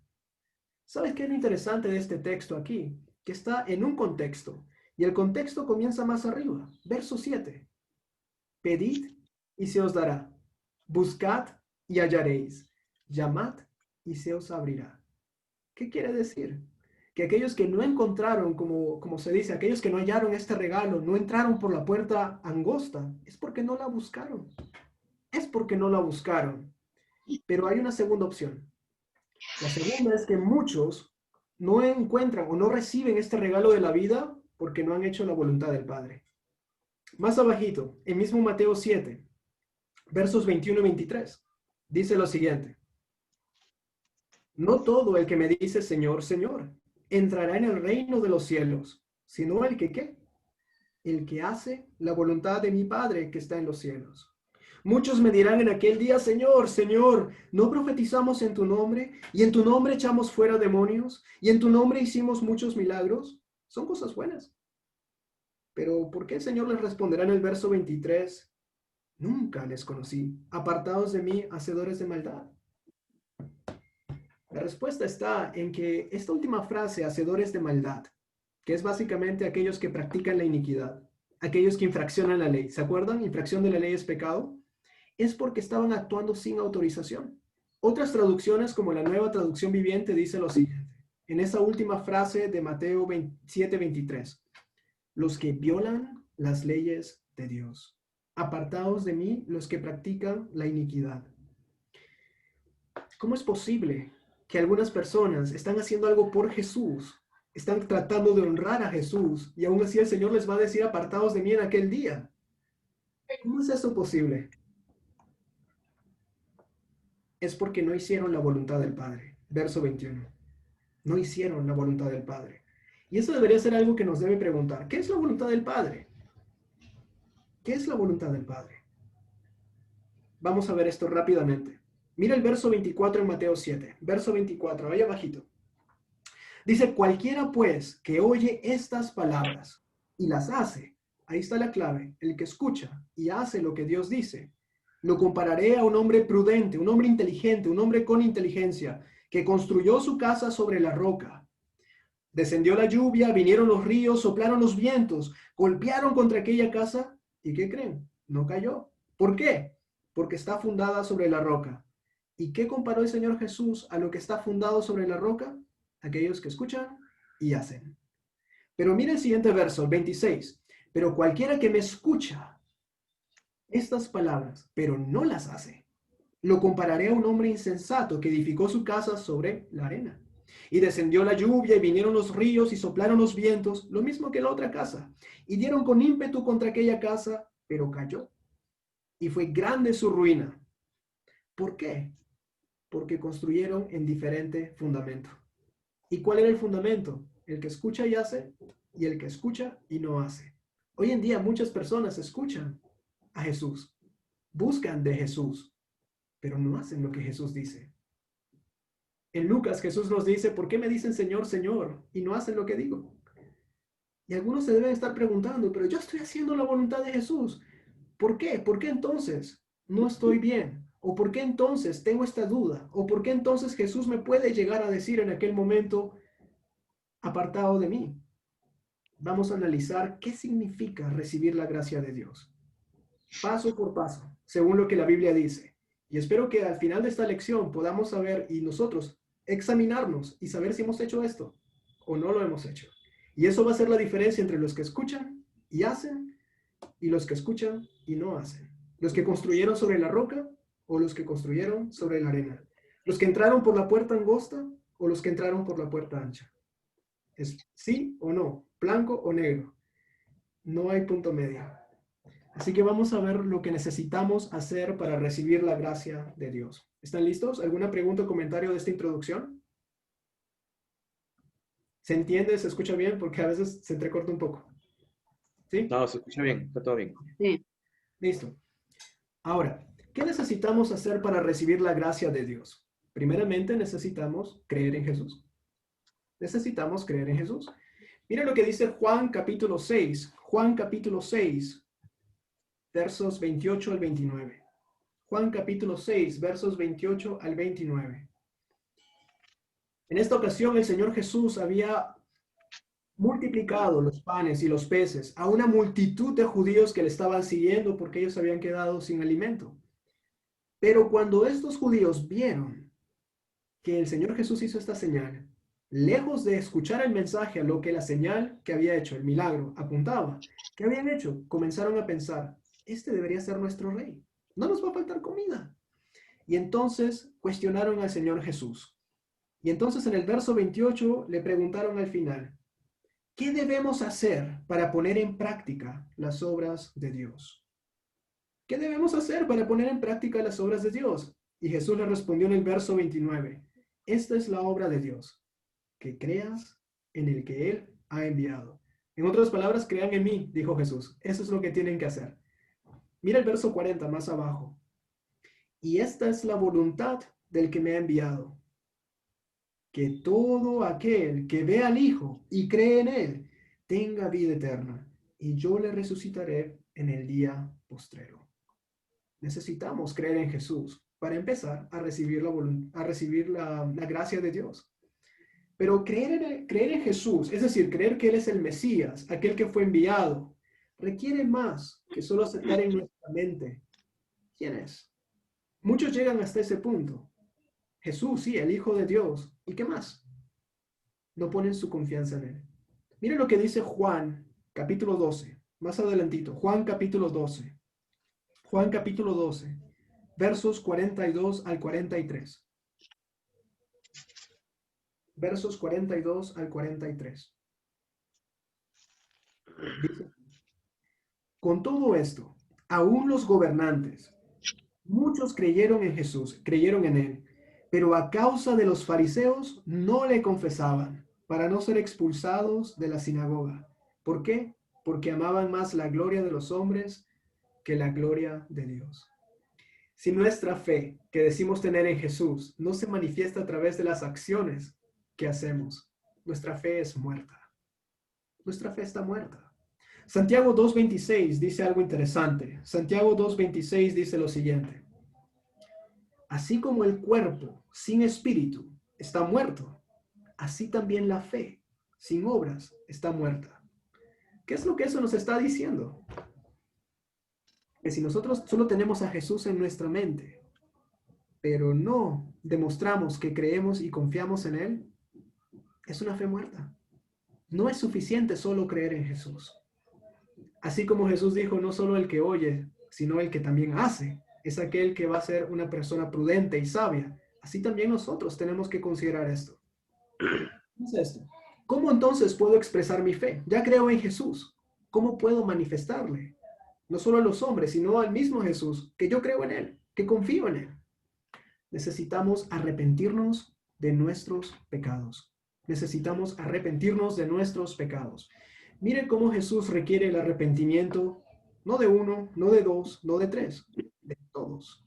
¿Sabes qué es lo interesante de este texto aquí? Que está en un contexto, y el contexto comienza más arriba, verso 7. Pedid y se os dará, buscad y hallaréis, llamad y se os abrirá. ¿Qué quiere decir? Que aquellos que no encontraron, como se dice, aquellos que no hallaron este regalo, no entraron por la puerta angosta, es porque no la buscaron. Es porque no la buscaron. Pero hay una segunda opción. La segunda es que muchos no encuentran o no reciben este regalo de la vida porque no han hecho la voluntad del Padre. Más abajito, en mismo Mateo 7, versos 21 y 23, dice lo siguiente. No todo el que me dice Señor, Señor, entrará en el reino de los cielos, sino el que, ¿qué? El que hace la voluntad de mi Padre que está en los cielos. Muchos me dirán en aquel día, Señor, Señor, ¿no profetizamos en tu nombre? ¿Y en tu nombre echamos fuera demonios? ¿Y en tu nombre hicimos muchos milagros? Son cosas buenas. Pero ¿por qué el Señor les responderá en el verso 23? Nunca les conocí, apartados de mí, hacedores de maldad. La respuesta está en que esta última frase, hacedores de maldad, que es básicamente aquellos que practican la iniquidad, aquellos que infraccionan la ley. ¿Se acuerdan? Infracción de la ley es pecado. Es porque estaban actuando sin autorización. Otras traducciones, como la Nueva Traducción Viviente, dice lo siguiente, en esa última frase de Mateo 7:23. Los que violan las leyes de Dios. Apartaos de mí los que practican la iniquidad. ¿Cómo es posible que algunas personas están haciendo algo por Jesús, están tratando de honrar a Jesús, y aún así el Señor les va a decir, apartaos de mí en aquel día? ¿Cómo es eso posible? Es porque no hicieron la voluntad del Padre. Verso 21. No hicieron la voluntad del Padre. Y eso debería ser algo que nos debe preguntar. ¿Qué es la voluntad del Padre? ¿Qué es la voluntad del Padre? Vamos a ver esto rápidamente. Mira el verso 24 en Mateo 7. Verso 24, ahí abajito. Dice, cualquiera pues que oye estas palabras y las hace, ahí está la clave, el que escucha y hace lo que Dios dice, lo compararé a un hombre prudente, un hombre inteligente, un hombre con inteligencia, que construyó su casa sobre la roca. Descendió la lluvia, vinieron los ríos, soplaron los vientos, golpearon contra aquella casa, ¿y qué creen? No cayó. ¿Por qué? Porque está fundada sobre la roca. ¿Y qué comparó el Señor Jesús a lo que está fundado sobre la roca? Aquellos que escuchan y hacen. Pero mira el siguiente verso, 26. Pero cualquiera que me escucha estas palabras, pero no las hace, lo compararé a un hombre insensato que edificó su casa sobre la arena. Y descendió la lluvia y vinieron los ríos y soplaron los vientos, lo mismo que la otra casa, y dieron con ímpetu contra aquella casa, pero cayó. Y fue grande su ruina. ¿Por qué? Porque construyeron en diferente fundamento. ¿Y cuál era el fundamento? El que escucha y hace, y el que escucha y no hace. Hoy en día muchas personas escuchan a Jesús, buscan de Jesús, pero no hacen lo que Jesús dice. En Lucas, Jesús nos dice, ¿por qué me dicen Señor, Señor? Y no hacen lo que digo. Y algunos se deben estar preguntando, pero yo estoy haciendo la voluntad de Jesús. ¿Por qué? ¿Por qué entonces no estoy bien? ¿O por qué entonces tengo esta duda? ¿O por qué entonces Jesús me puede llegar a decir en aquel momento, apartado de mí? Vamos a analizar qué significa recibir la gracia de Dios. Paso por paso, según lo que la Biblia dice. Y espero que al final de esta lección podamos saber y nosotros examinarnos y saber si hemos hecho esto o no lo hemos hecho. Y eso va a ser la diferencia entre los que escuchan y hacen y los que escuchan y no hacen. Los que construyeron sobre la roca o los que construyeron sobre la arena. Los que entraron por la puerta angosta o los que entraron por la puerta ancha. Es sí o no, blanco o negro. No hay punto medio. Así que vamos a ver lo que necesitamos hacer para recibir la gracia de Dios. ¿Están listos? ¿Alguna pregunta o comentario de esta introducción? ¿Se entiende? ¿Se escucha bien? Porque a veces se entrecorta un poco. ¿Sí? No, se escucha bien, está todo bien. Sí. Listo. Ahora, ¿qué necesitamos hacer para recibir la gracia de Dios? Primeramente necesitamos creer en Jesús. Necesitamos creer en Jesús. Mira lo que dice Juan capítulo 6. Juan capítulo 6. Versos 28 al 29. Juan capítulo 6, versos 28 al 29. En esta ocasión el Señor Jesús había multiplicado los panes y los peces a una multitud de judíos que le estaban siguiendo porque ellos habían quedado sin alimento. Pero cuando estos judíos vieron que el Señor Jesús hizo esta señal, lejos de escuchar el mensaje a lo que la señal que había hecho, el milagro, apuntaba, ¿qué habían hecho? Comenzaron a pensar, este debería ser nuestro rey. No nos va a faltar comida. Y entonces cuestionaron al Señor Jesús. Y entonces en el verso 28 le preguntaron al final, ¿qué debemos hacer para poner en práctica las obras de Dios? ¿Qué debemos hacer para poner en práctica las obras de Dios? Y Jesús le respondió en el verso 29, esta es la obra de Dios, que creas en el que Él ha enviado. En otras palabras, crean en mí, dijo Jesús. Eso es lo que tienen que hacer. Mira el verso 40 más abajo. Y esta es la voluntad del que me ha enviado, que todo aquel que ve al Hijo y cree en Él tenga vida eterna, y yo le resucitaré en el día postrero. Necesitamos creer en Jesús para empezar a recibir la gracia de Dios. Pero creer en Jesús, es decir, creer que Él es el Mesías, aquel que fue enviado, requiere más que solo aceptar en nuestra mente quién es. Muchos llegan hasta ese punto. Jesús, sí, el Hijo de Dios. ¿Y qué más? No ponen su confianza en Él. Miren lo que dice Juan, capítulo 12. Más adelantito, Juan capítulo 12. Juan capítulo 12, versos 42 al 43. Versos 42 al 43. Dice, con todo esto, aún los gobernantes, muchos creyeron en Jesús, creyeron en Él, pero a causa de los fariseos no le confesaban, para no ser expulsados de la sinagoga. ¿Por qué? Porque amaban más la gloria de los hombres que la gloria de Dios. Si nuestra fe que decimos tener en Jesús no se manifiesta a través de las acciones que hacemos, nuestra fe es muerta. Nuestra fe está muerta. Santiago 2:26 dice algo interesante. Santiago 2:26 dice lo siguiente. Así como el cuerpo sin espíritu está muerto, así también la fe sin obras está muerta. ¿Qué es lo que eso nos está diciendo? Que si nosotros solo tenemos a Jesús en nuestra mente, pero no demostramos que creemos y confiamos en Él, es una fe muerta. No es suficiente solo creer en Jesús. Así como Jesús dijo, no solo el que oye, sino el que también hace, es aquel que va a ser una persona prudente y sabia. Así también nosotros tenemos que considerar esto. ¿Qué es esto? ¿Cómo entonces puedo expresar mi fe? Ya creo en Jesús. ¿Cómo puedo manifestarle? No solo a los hombres, sino al mismo Jesús, que yo creo en Él, que confío en Él. Necesitamos arrepentirnos de nuestros pecados. Necesitamos arrepentirnos de nuestros pecados. Miren cómo Jesús requiere el arrepentimiento, no de uno, no de dos, no de tres, de todos.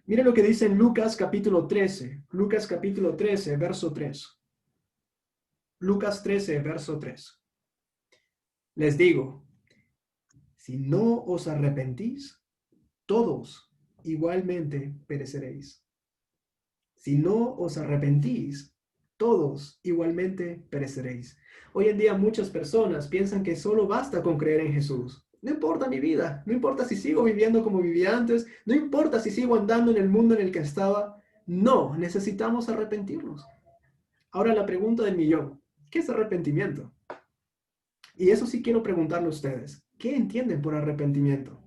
Miren lo que dice en Lucas capítulo 13, verso 3. Lucas 13, verso 3. Les digo, si no os arrepentís, todos igualmente pereceréis. Si no os arrepentís, todos igualmente pereceréis. Hoy en día muchas personas piensan que solo basta con creer en Jesús. No importa mi vida, no importa si sigo viviendo como vivía antes, no importa si sigo andando en el mundo en el que estaba. No, necesitamos arrepentirnos. Ahora la pregunta del millón, ¿qué es arrepentimiento? Y eso sí quiero preguntarle a ustedes. ¿Qué entienden por arrepentimiento?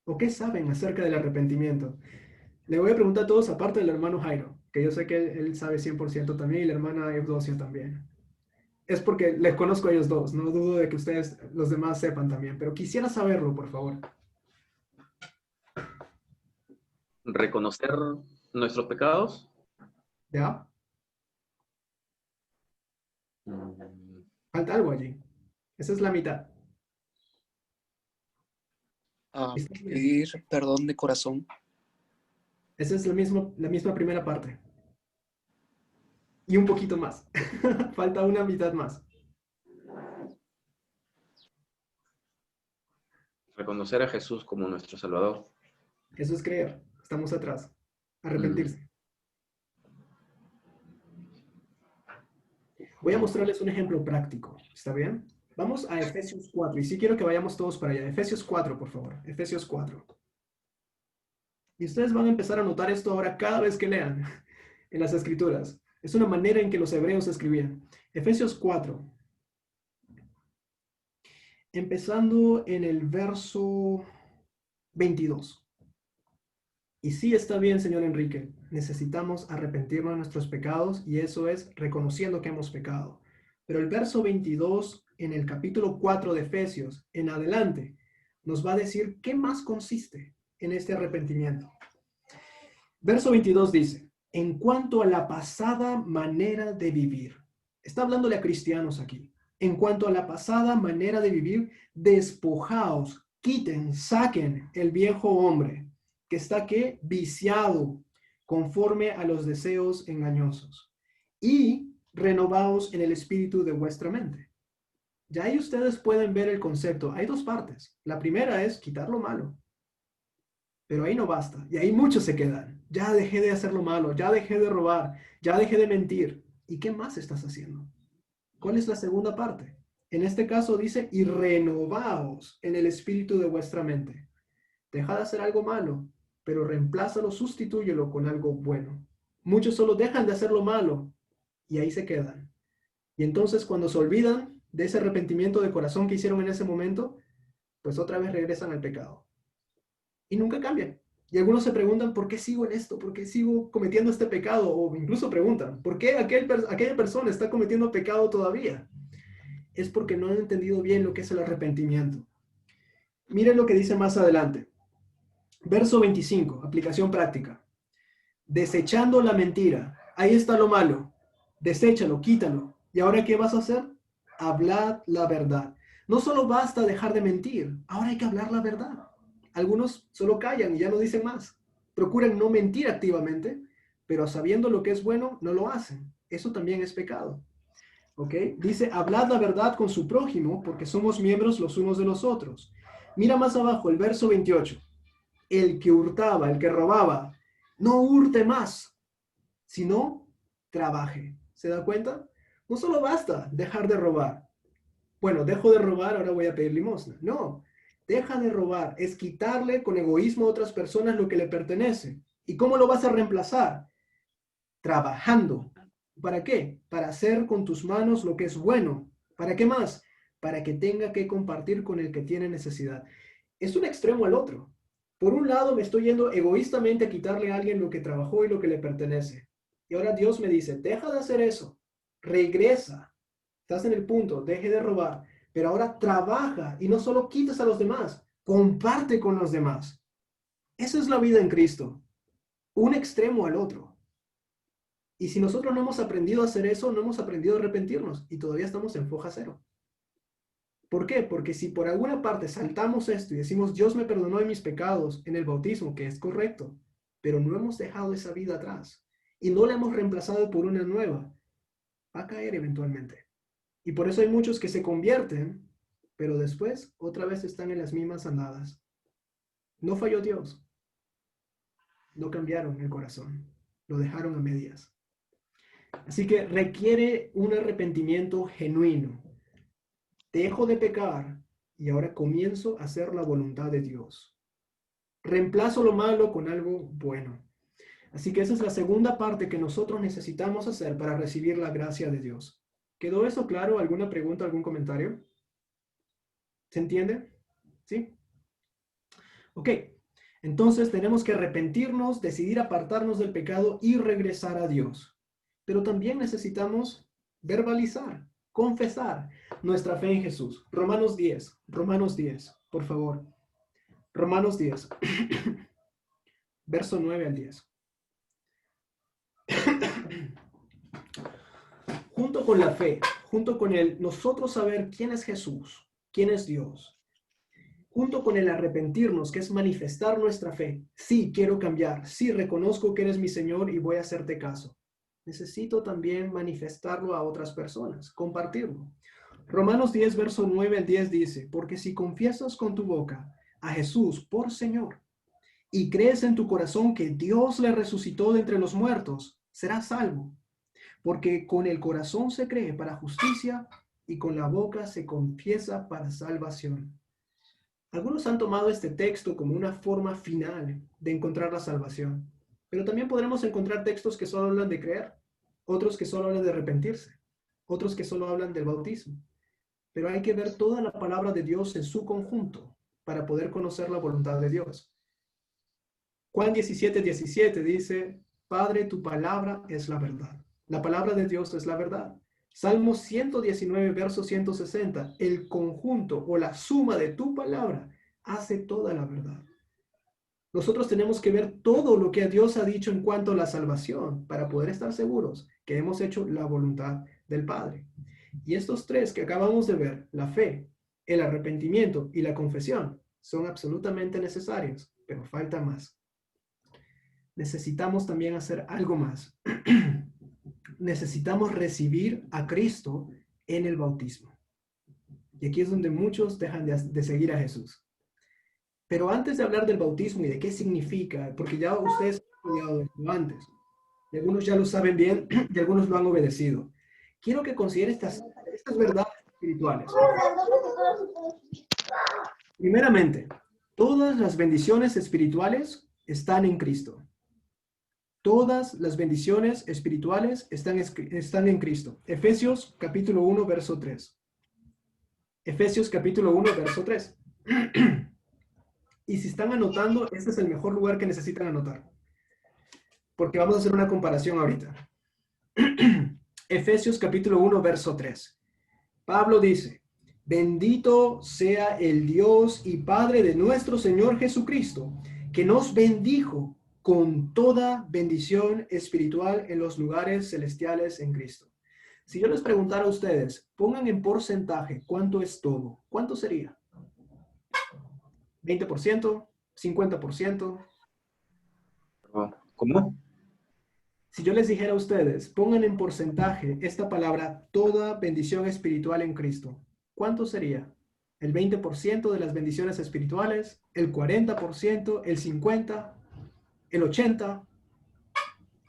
¿O qué saben acerca del arrepentimiento? Le voy a preguntar a todos, aparte del hermano Jairo, que yo sé que él sabe 100% también, y la hermana Eudocia también. Es porque les conozco a ellos dos, no dudo de que ustedes, los demás, sepan también, pero quisiera saberlo, por favor. Reconocer nuestros pecados. ¿Ya? Falta algo allí. Esa es la mitad. Pedir perdón de corazón. Esa es la misma primera parte. Y un poquito más. Falta una mitad más. Reconocer a Jesús como nuestro Salvador. Eso es creer. Estamos atrás. Arrepentirse. Voy a mostrarles un ejemplo práctico. ¿Está bien? Vamos a Efesios 4. Y sí quiero que vayamos todos para allá. Efesios 4, por favor. Efesios 4. Y ustedes van a empezar a notar esto ahora cada vez que lean en las Escrituras. Es una manera en que los hebreos escribían. Efesios 4. Empezando en el verso 22. Y sí está bien, señor Enrique, necesitamos arrepentirnos de nuestros pecados y eso es reconociendo que hemos pecado. Pero el verso 22 en el capítulo 4 de Efesios en adelante nos va a decir qué más consiste en este arrepentimiento. Verso 22 dice, en cuanto a la pasada manera de vivir, está hablándole a cristianos aquí, en cuanto a la pasada manera de vivir, despojaos, quiten, saquen el viejo hombre que está ¿qué? Viciado conforme a los deseos engañosos y renovaos en el espíritu de vuestra mente. Ya ahí ustedes pueden ver el concepto. Hay dos partes. La primera es quitar lo malo. Pero ahí no basta. Y ahí muchos se quedan. Ya dejé de hacer lo malo, ya dejé de robar, ya dejé de mentir. ¿Y qué más estás haciendo? ¿Cuál es la segunda parte? En este caso dice, y renovaos en el espíritu de vuestra mente. Deja de hacer algo malo, pero reemplázalo, sustitúyelo con algo bueno. Muchos solo dejan de hacer lo malo y ahí se quedan. Y entonces cuando se olvidan de ese arrepentimiento de corazón que hicieron en ese momento, pues otra vez regresan al pecado. Y nunca cambian. Y algunos se preguntan, ¿por qué sigo en esto? ¿Por qué sigo cometiendo este pecado? O incluso preguntan, ¿por qué aquella persona está cometiendo pecado todavía? Es porque no han entendido bien lo que es el arrepentimiento. Miren lo que dice más adelante. Verso 25, aplicación práctica. Desechando la mentira. Ahí está lo malo. Deséchalo, quítalo. ¿Y ahora qué vas a hacer? Hablad la verdad. No solo basta dejar de mentir, ahora hay que hablar la verdad. Algunos solo callan y ya no dicen más. Procuran no mentir activamente, pero sabiendo lo que es bueno, no lo hacen. Eso también es pecado. ¿Ok? Dice, hablad la verdad con su prójimo, porque somos miembros los unos de los otros. Mira más abajo, el verso 28. El que hurtaba, el que robaba, no hurte más, sino trabaje. ¿Se da cuenta? No solo basta dejar de robar. Bueno, dejo de robar, ahora voy a pedir limosna. No, deja de robar. Es quitarle con egoísmo a otras personas lo que le pertenece. ¿Y cómo lo vas a reemplazar? Trabajando. ¿Para qué? Para hacer con tus manos lo que es bueno. ¿Para qué más? Para que tenga que compartir con el que tiene necesidad. Es un extremo al otro. Por un lado me estoy yendo egoístamente a quitarle a alguien lo que trabajó y lo que le pertenece. Y ahora Dios me dice, deja de hacer eso. Regresa. Estás en el punto, deje de robar. Pero ahora trabaja y no solo quites a los demás, comparte con los demás. Esa es la vida en Cristo. Un extremo al otro. Y si nosotros no hemos aprendido a hacer eso, no hemos aprendido a arrepentirnos y todavía estamos en foja cero. ¿Por qué? Porque si por alguna parte saltamos esto y decimos, Dios me perdonó de mis pecados en el bautismo, que es correcto, pero no hemos dejado esa vida atrás y no la hemos reemplazado por una nueva, va a caer eventualmente. Y por eso hay muchos que se convierten, pero después otra vez están en las mismas andadas. No falló Dios. No cambiaron el corazón. Lo dejaron a medias. Así que requiere un arrepentimiento genuino. Dejo de pecar y ahora comienzo a hacer la voluntad de Dios. Reemplazo lo malo con algo bueno. Así que esa es la segunda parte que nosotros necesitamos hacer para recibir la gracia de Dios. ¿Quedó eso claro? ¿Alguna pregunta, algún comentario? ¿Se entiende? ¿Sí? Ok. Entonces tenemos que arrepentirnos, decidir apartarnos del pecado y regresar a Dios. Pero también necesitamos verbalizar, confesar nuestra fe en Jesús. Romanos 10, por favor. Romanos 10, verso 9 al 10. Junto con la fe, junto con nosotros saber quién es Jesús, quién es Dios, junto con el arrepentirnos, que es manifestar nuestra fe. Sí, quiero cambiar. Sí, reconozco que eres mi Señor y voy a hacerte caso. Necesito también manifestarlo a otras personas, compartirlo. Romanos 10, verso 9 al 10 dice, porque si confiesas con tu boca a Jesús por Señor y crees en tu corazón que Dios le resucitó de entre los muertos, serás salvo. Porque con el corazón se cree para justicia y con la boca se confiesa para salvación. Algunos han tomado este texto como una forma final de encontrar la salvación, pero también podremos encontrar textos que solo hablan de creer, otros que solo hablan de arrepentirse, otros que solo hablan del bautismo. Pero hay que ver toda la palabra de Dios en su conjunto para poder conocer la voluntad de Dios. Juan 17, 17 dice, Padre, tu palabra es la verdad. La palabra de Dios es la verdad. Salmo 119, verso 160, el conjunto o la suma de tu palabra hace toda la verdad. Nosotros tenemos que ver todo lo que Dios ha dicho en cuanto a la salvación para poder estar seguros que hemos hecho la voluntad del Padre. Y estos tres que acabamos de ver, la fe, el arrepentimiento y la confesión, son absolutamente necesarios, pero falta más. Necesitamos también hacer algo más. Necesitamos recibir a Cristo en el bautismo. Y aquí es donde muchos dejan de seguir a Jesús. Pero antes de hablar del bautismo y de qué significa, porque ya ustedes han estudiado esto antes, y algunos ya lo saben bien y algunos lo han obedecido, quiero que consideren estas verdades espirituales. Primeramente, todas las bendiciones espirituales están en Cristo. Todas las bendiciones espirituales están en Cristo. Efesios capítulo 1, verso 3. Efesios capítulo 1, verso 3. Y si están anotando, este es el mejor lugar que necesitan anotar. Porque vamos a hacer una comparación ahorita. Efesios capítulo 1, verso 3. Pablo dice, bendito sea el Dios y Padre de nuestro Señor Jesucristo, que nos bendijo con toda bendición espiritual en los lugares celestiales en Cristo. Si yo les preguntara a ustedes, pongan en porcentaje cuánto es todo, ¿cuánto sería? ¿20%? ¿50%? ¿Cómo? Si yo les dijera a ustedes, pongan en porcentaje esta palabra, toda bendición espiritual en Cristo, ¿cuánto sería? ¿El 20% de las bendiciones espirituales? ¿El 40%? ¿El 50%? ¿El 80%?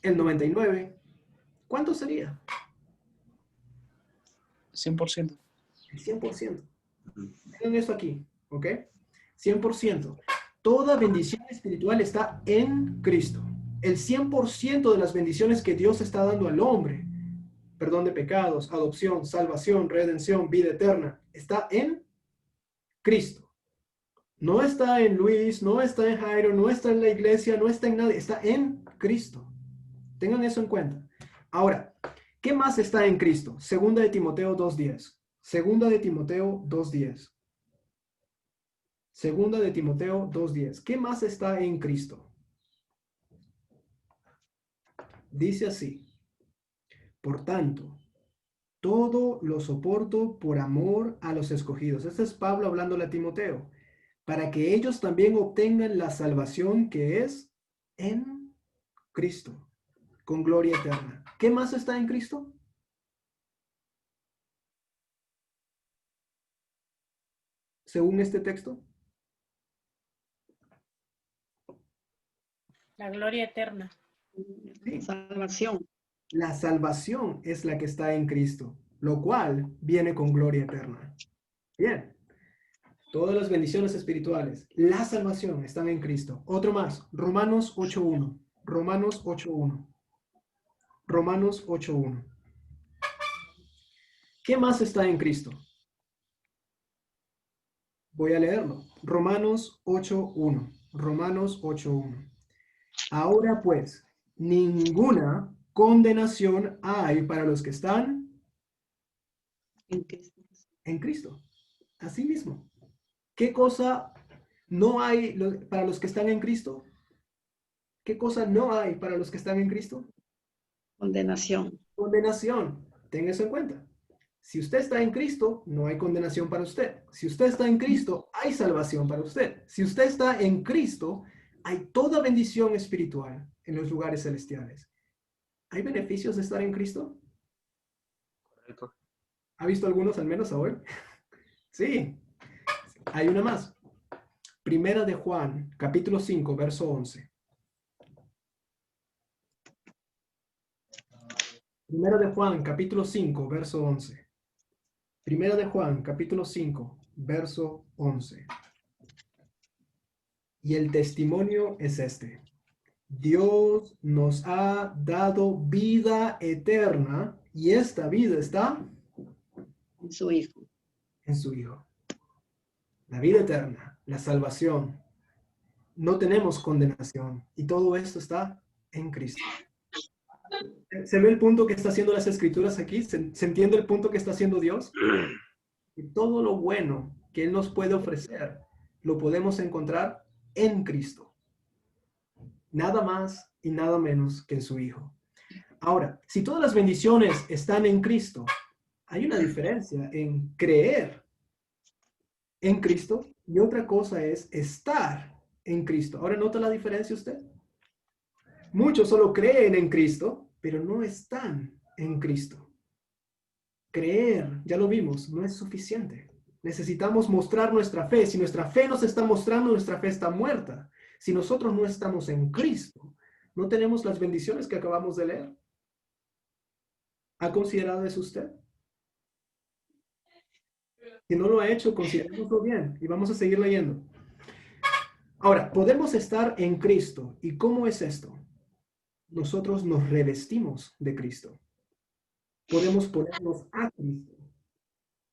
¿El 99%? ¿Cuánto sería? 100%. El 100%. Tengan esto aquí, ¿ok? 100%. Toda bendición espiritual está en Cristo. El 100% de las bendiciones que Dios está dando al hombre, perdón de pecados, adopción, salvación, redención, vida eterna, está en Cristo. No está en Luis, no está en Jairo, no está en la iglesia, no está en nadie, está en Cristo. Tengan eso en cuenta. Ahora, ¿qué más está en Cristo? Segunda de Timoteo 2:10. Segunda de Timoteo 2:10. Segunda de Timoteo 2:10. ¿Qué más está en Cristo? Dice así, por tanto, todo lo soporto por amor a los escogidos. Este es Pablo hablándole a Timoteo, para que ellos también obtengan la salvación que es en Cristo, con gloria eterna. ¿Qué más está en Cristo? Según este texto. La gloria eterna. Sí. Salvación. La salvación es la que está en Cristo, lo cual viene con gloria eterna. Bien. Todas las bendiciones espirituales, la salvación están en Cristo. Otro más, Romanos 8:1. Romanos 8:1. Romanos 8:1. ¿Qué más está en Cristo? Voy a leerlo. Romanos 8:1. Romanos 8:1. Ahora pues, ninguna condenación hay para los que están en Cristo. Así mismo. ¿Qué cosa no hay para los que están en Cristo? ¿Qué cosa no hay para los que están en Cristo? Condenación. Condenación. Tenga eso en cuenta. Si usted está en Cristo, no hay condenación para usted. Si usted está en Cristo, hay salvación para usted. Si usted está en Cristo, hay toda bendición espiritual en los lugares celestiales. ¿Hay beneficios de estar en Cristo? Correcto. ¿Ha visto algunos al menos hoy? Sí. Hay una más. Primera de Juan, capítulo 5, verso 11. Primera de Juan, capítulo 5, verso 11. Primera de Juan, capítulo 5, verso 11. Y el testimonio es este. Dios nos ha dado vida eterna y esta vida está En su Hijo. en su Hijo. La vida eterna, la salvación, no tenemos condenación. Y todo esto está en Cristo. ¿Se ve el punto que está haciendo las Escrituras aquí? ¿Se entiende el punto que está haciendo Dios? Y todo lo bueno que Él nos puede ofrecer, lo podemos encontrar en Cristo. Nada más y nada menos que en su Hijo. Ahora, si todas las bendiciones están en Cristo, hay una diferencia en creer en Cristo y otra cosa es estar en Cristo. Ahora, ¿nota la diferencia usted? Muchos solo creen en Cristo, pero no están en Cristo. Creer, ya lo vimos, no es suficiente. Necesitamos mostrar nuestra fe. Si nuestra fe nos está mostrando, nuestra fe está muerta. Si nosotros no estamos en Cristo, no tenemos las bendiciones que acabamos de leer. ¿Ha considerado eso usted? Si no lo ha hecho, considerémoslo bien y vamos a seguir leyendo. Ahora, podemos estar en Cristo. ¿Y cómo es esto? Nosotros nos revestimos de Cristo. Podemos ponernos a Cristo.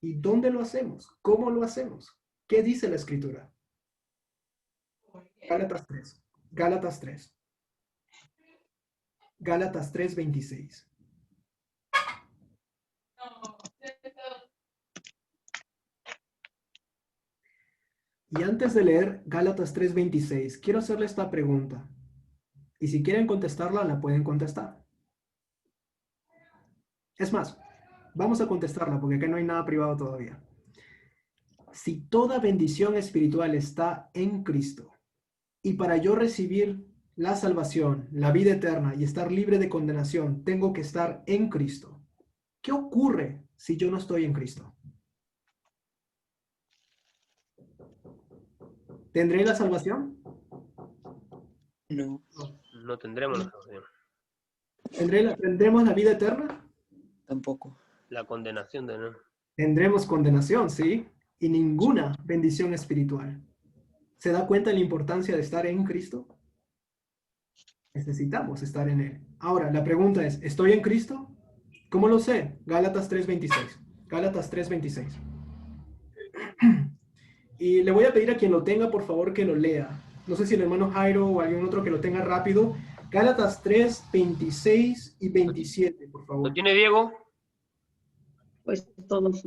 ¿Y dónde lo hacemos? ¿Cómo lo hacemos? ¿Qué dice la Escritura? Gálatas 3. Gálatas 3. Gálatas 3:26. Y antes de leer Gálatas 3:26, quiero hacerle esta pregunta. Y si quieren contestarla, la pueden contestar. Es más, vamos a contestarla porque acá no hay nada privado todavía. Si toda bendición espiritual está en Cristo, y para yo recibir la salvación, la vida eterna y estar libre de condenación, tengo que estar en Cristo. ¿Qué ocurre si yo no estoy en Cristo? ¿Tendré la salvación? No. No tendremos la salvación. ¿Tendremos la vida eterna? Tampoco. La condenación de no. Tendremos condenación, ¿sí? Y ninguna bendición espiritual. ¿Se da cuenta de la importancia de estar en Cristo? Necesitamos estar en Él. Ahora, la pregunta es, ¿estoy en Cristo? ¿Cómo lo sé? Gálatas 3:26. Gálatas 3:26. Y le voy a pedir a quien lo tenga, por favor, que lo lea. No sé si el hermano Jairo o algún otro que lo tenga rápido. Gálatas 3:26 y 27, por favor. ¿Lo tiene Diego? Pues todos.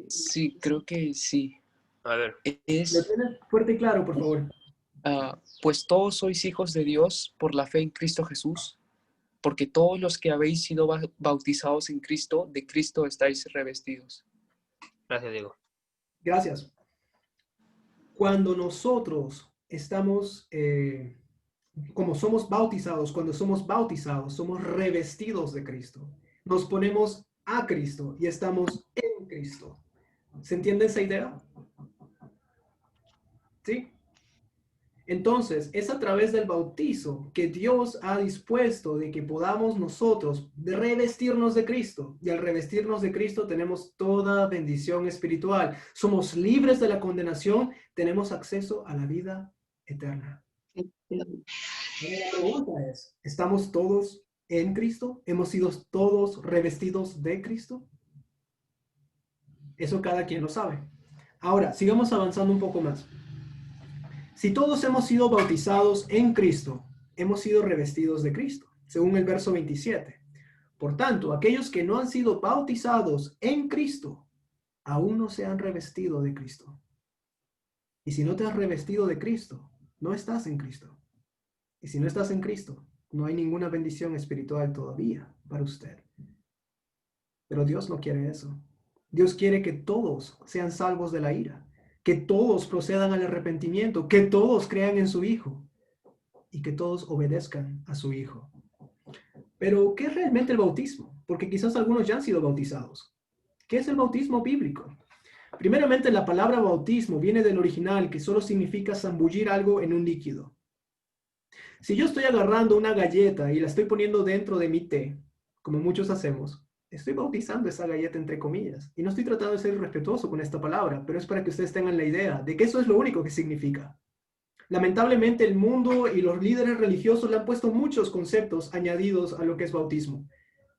Sí, creo que sí. A ver. ¿Lo tiene fuerte y claro, por favor? Pues todos sois hijos de Dios por la fe en Cristo Jesús, porque todos los que habéis sido bautizados en Cristo, de Cristo estáis revestidos. Gracias, Diego. Gracias. Cuando nosotros estamos, como somos bautizados, cuando somos bautizados, somos revestidos de Cristo. Nos ponemos a Cristo y estamos en Cristo. ¿Se entiende esa idea? ¿Sí? Entonces, es a través del bautizo que Dios ha dispuesto de que podamos nosotros revestirnos de Cristo. Y al revestirnos de Cristo tenemos toda bendición espiritual. Somos libres de la condenación, tenemos acceso a la vida eterna. La pregunta es, ¿estamos todos en Cristo? ¿Hemos sido todos revestidos de Cristo? Eso cada quien lo sabe. Ahora, sigamos avanzando un poco más. Si todos hemos sido bautizados en Cristo, hemos sido revestidos de Cristo, según el verso 27. Por tanto, aquellos que no han sido bautizados en Cristo, aún no se han revestido de Cristo. Y si no te has revestido de Cristo, no estás en Cristo. Y si no estás en Cristo, no hay ninguna bendición espiritual todavía para usted. Pero Dios no quiere eso. Dios quiere que todos sean salvos de la ira, que todos procedan al arrepentimiento, que todos crean en su Hijo y que todos obedezcan a su Hijo. Pero, ¿qué es realmente el bautismo? Porque quizás algunos ya han sido bautizados. ¿Qué es el bautismo bíblico? Primeramente, la palabra bautismo viene del original, que solo significa zambullir algo en un líquido. Si yo estoy agarrando una galleta y la estoy poniendo dentro de mi té, como muchos hacemos, estoy bautizando esa galleta entre comillas. Y no estoy tratando de ser respetuoso con esta palabra, pero es para que ustedes tengan la idea de que eso es lo único que significa. Lamentablemente el mundo y los líderes religiosos le han puesto muchos conceptos añadidos a lo que es bautismo.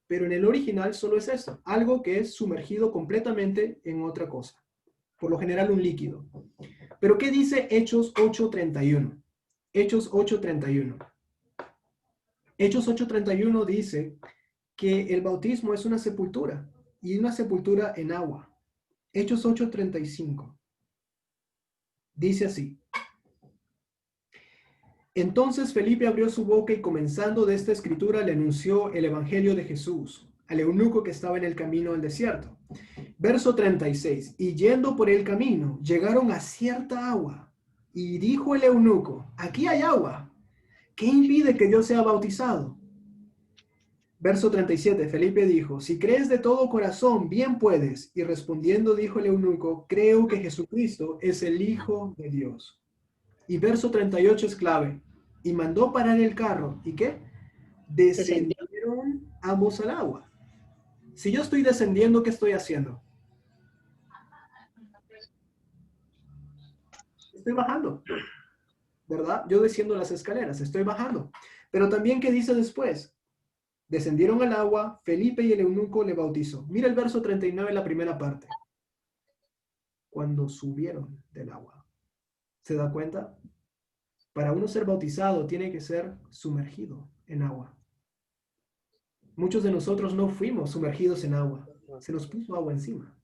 Pero en el original solo es eso, algo que es sumergido completamente en otra cosa. Por lo general un líquido. Pero ¿qué dice Hechos 8:31? Hechos 8:31. Hechos 8:31 dice que el bautismo es una sepultura, y una sepultura en agua. Hechos 8:35. Dice así: entonces Felipe abrió su boca y comenzando de esta escritura le anunció el evangelio de Jesús al eunuco que estaba en el camino al desierto. Verso 36. Y yendo por el camino, llegaron a cierta agua. Y dijo el eunuco: aquí hay agua. ¿Qué impide que yo sea bautizado? Verso 37. Felipe dijo: si crees de todo corazón, bien puedes. Y respondiendo dijo el eunuco: creo que Jesucristo es el Hijo de Dios. Y verso 38 es clave. Y mandó parar el carro. ¿Y qué? Descendieron ambos al agua. Si yo estoy descendiendo, ¿qué estoy haciendo? Estoy bajando, ¿verdad? Yo desciendo las escaleras, estoy bajando. Pero también, ¿qué dice después? Descendieron al agua, Felipe y el eunuco le bautizó. Mira el verso 39, la primera parte. Cuando subieron del agua. ¿Se da cuenta? Para uno ser bautizado tiene que ser sumergido en agua. Muchos de nosotros no fuimos sumergidos en agua. Se nos puso agua encima.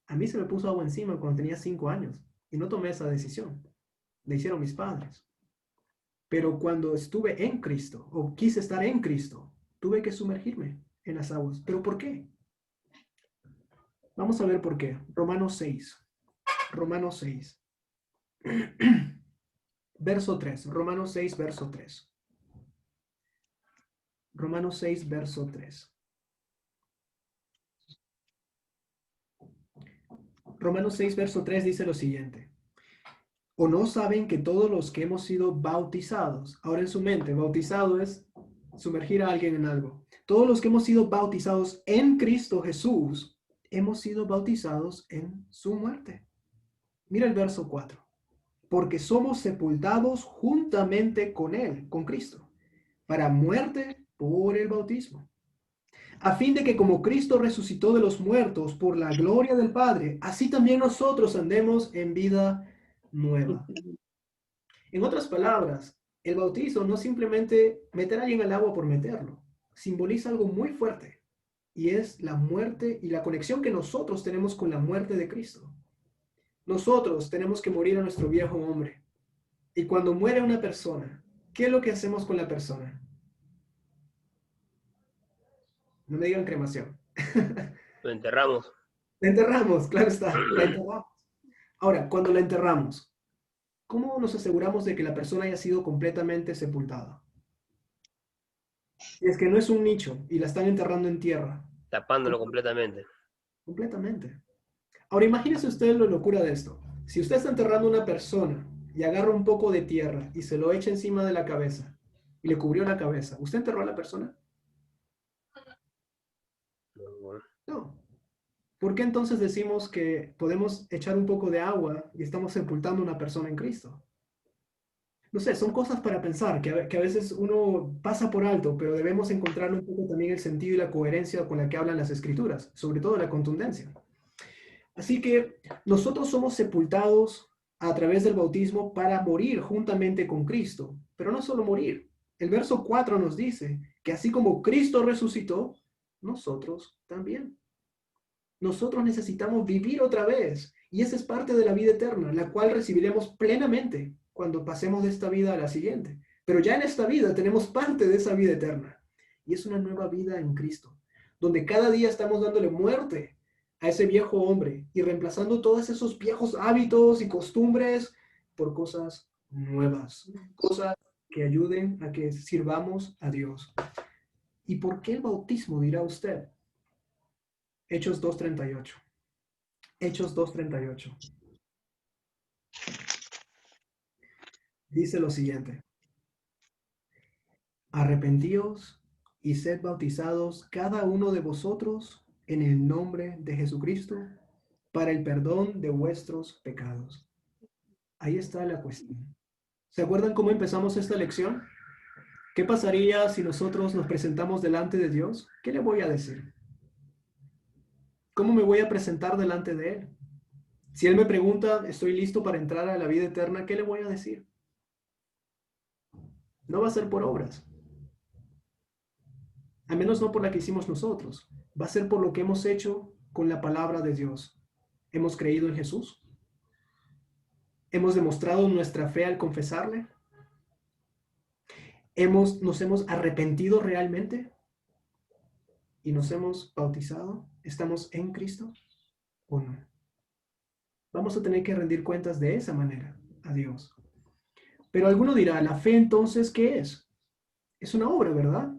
A mí se me puso agua encima cuando tenía 5 años y no tomé esa decisión. La hicieron mis padres. Pero cuando estuve en Cristo o quise estar en Cristo, tuve que sumergirme en las aguas. ¿Pero por qué? Vamos a ver por qué. Romanos 6. Romanos 6. Verso 3. Romanos 6, verso 3. Romanos 6, verso 3. Romanos 6, verso 3 dice lo siguiente. ¿O no saben que todos los que hemos sido bautizados, ahora en su mente, bautizado es sumergir a alguien en algo. Todos los que hemos sido bautizados en Cristo Jesús, hemos sido bautizados en su muerte? Mira el verso 4. Porque somos sepultados juntamente con Él, con Cristo, para muerte por el bautismo, a fin de que como Cristo resucitó de los muertos por la gloria del Padre, así también nosotros andemos en vida nueva. En otras palabras, el bautizo no es simplemente meter a alguien al agua por meterlo, simboliza algo muy fuerte, y es la muerte y la conexión que nosotros tenemos con la muerte de Cristo. Nosotros tenemos que morir a nuestro viejo hombre. Y cuando muere una persona, ¿qué es lo que hacemos con la persona? No me digan cremación. Lo enterramos. La enterramos, claro está, la enterramos. Ahora, cuando la enterramos, ¿cómo nos aseguramos de que la persona haya sido completamente sepultada? Y es que no es un nicho y la están enterrando en tierra. Tapándolo completamente. Completamente. Ahora, imagínese usted la locura de esto. Si usted está enterrando a una persona y agarra un poco de tierra y se lo echa encima de la cabeza y le cubrió la cabeza, ¿usted enterró a la persona? No. ¿Por qué entonces decimos que podemos echar un poco de agua y estamos sepultando a una persona en Cristo? No sé, son cosas para pensar que a veces uno pasa por alto, pero debemos encontrar un poco también el sentido y la coherencia con la que hablan las Escrituras, sobre todo la contundencia. Así que nosotros somos sepultados a través del bautismo para morir juntamente con Cristo, pero no solo morir. El verso 4 nos dice que así como Cristo resucitó, nosotros también. Nosotros necesitamos vivir otra vez, y esa es parte de la vida eterna, la cual recibiremos plenamente cuando pasemos de esta vida a la siguiente. Pero ya en esta vida tenemos parte de esa vida eterna, y es una nueva vida en Cristo, donde cada día estamos dándole muerte a ese viejo hombre y reemplazando todos esos viejos hábitos y costumbres por cosas nuevas, cosas que ayuden a que sirvamos a Dios. ¿Y por qué el bautismo, dirá usted? Hechos 2:38. Hechos 2:38. Dice lo siguiente. Arrepentíos y sed bautizados cada uno de vosotros en el nombre de Jesucristo para el perdón de vuestros pecados. Ahí está la cuestión. ¿Se acuerdan cómo empezamos esta lección? ¿Qué pasaría si nosotros nos presentamos delante de Dios? ¿Qué le voy a decir? ¿Cómo me voy a presentar delante de Él? Si Él me pregunta, ¿estoy listo para entrar a la vida eterna? ¿Qué le voy a decir? No va a ser por obras. Al menos no por la que hicimos nosotros. Va a ser por lo que hemos hecho con la palabra de Dios. ¿Hemos creído en Jesús? ¿Hemos demostrado nuestra fe al confesarle? ¿Nos hemos arrepentido realmente? ¿Y nos hemos bautizado? ¿Estamos en Cristo o no? Vamos a tener que rendir cuentas de esa manera a Dios. Pero alguno dirá, ¿la fe entonces qué es? Es una obra, ¿verdad?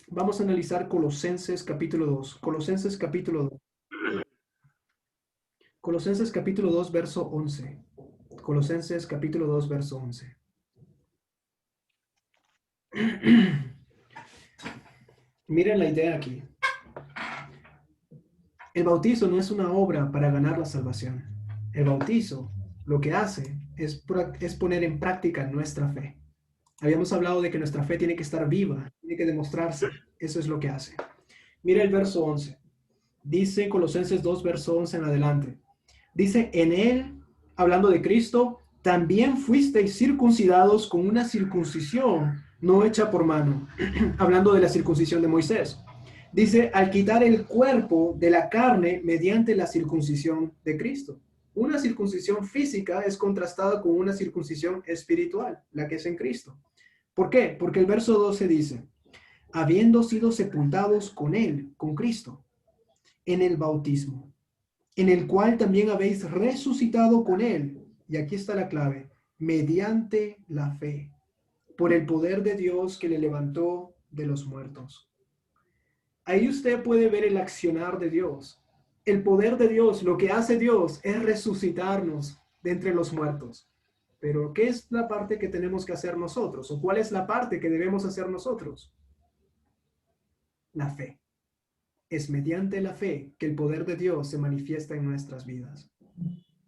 Vamos a analizar Colosenses capítulo 2. Colosenses capítulo 2. Colosenses capítulo 2, verso 11. Colosenses capítulo 2, verso 11. Miren la idea aquí. El bautizo no es una obra para ganar la salvación. El bautizo lo que hace es poner en práctica nuestra fe. Habíamos hablado de que nuestra fe tiene que estar viva, tiene que demostrarse. Eso es lo que hace. Mira el verso 11. Dice Colosenses 2, verso 11 en adelante. Dice, en él, hablando de Cristo, también fuisteis circuncidados con una circuncisión no hecha por mano. Hablando de la circuncisión de Moisés. Dice, al quitar el cuerpo de la carne mediante la circuncisión de Cristo. Una circuncisión física es contrastada con una circuncisión espiritual, la que es en Cristo. ¿Por qué? Porque el verso 12 dice, habiendo sido sepultados con él, con Cristo, en el bautismo, en el cual también habéis resucitado con él, y aquí está la clave, mediante la fe, por el poder de Dios que le levantó de los muertos. Ahí usted puede ver el accionar de Dios. El poder de Dios, lo que hace Dios es resucitarnos de entre los muertos. Pero, ¿qué es la parte que tenemos que hacer nosotros? ¿O cuál es la parte que debemos hacer nosotros? La fe. Es mediante la fe que el poder de Dios se manifiesta en nuestras vidas.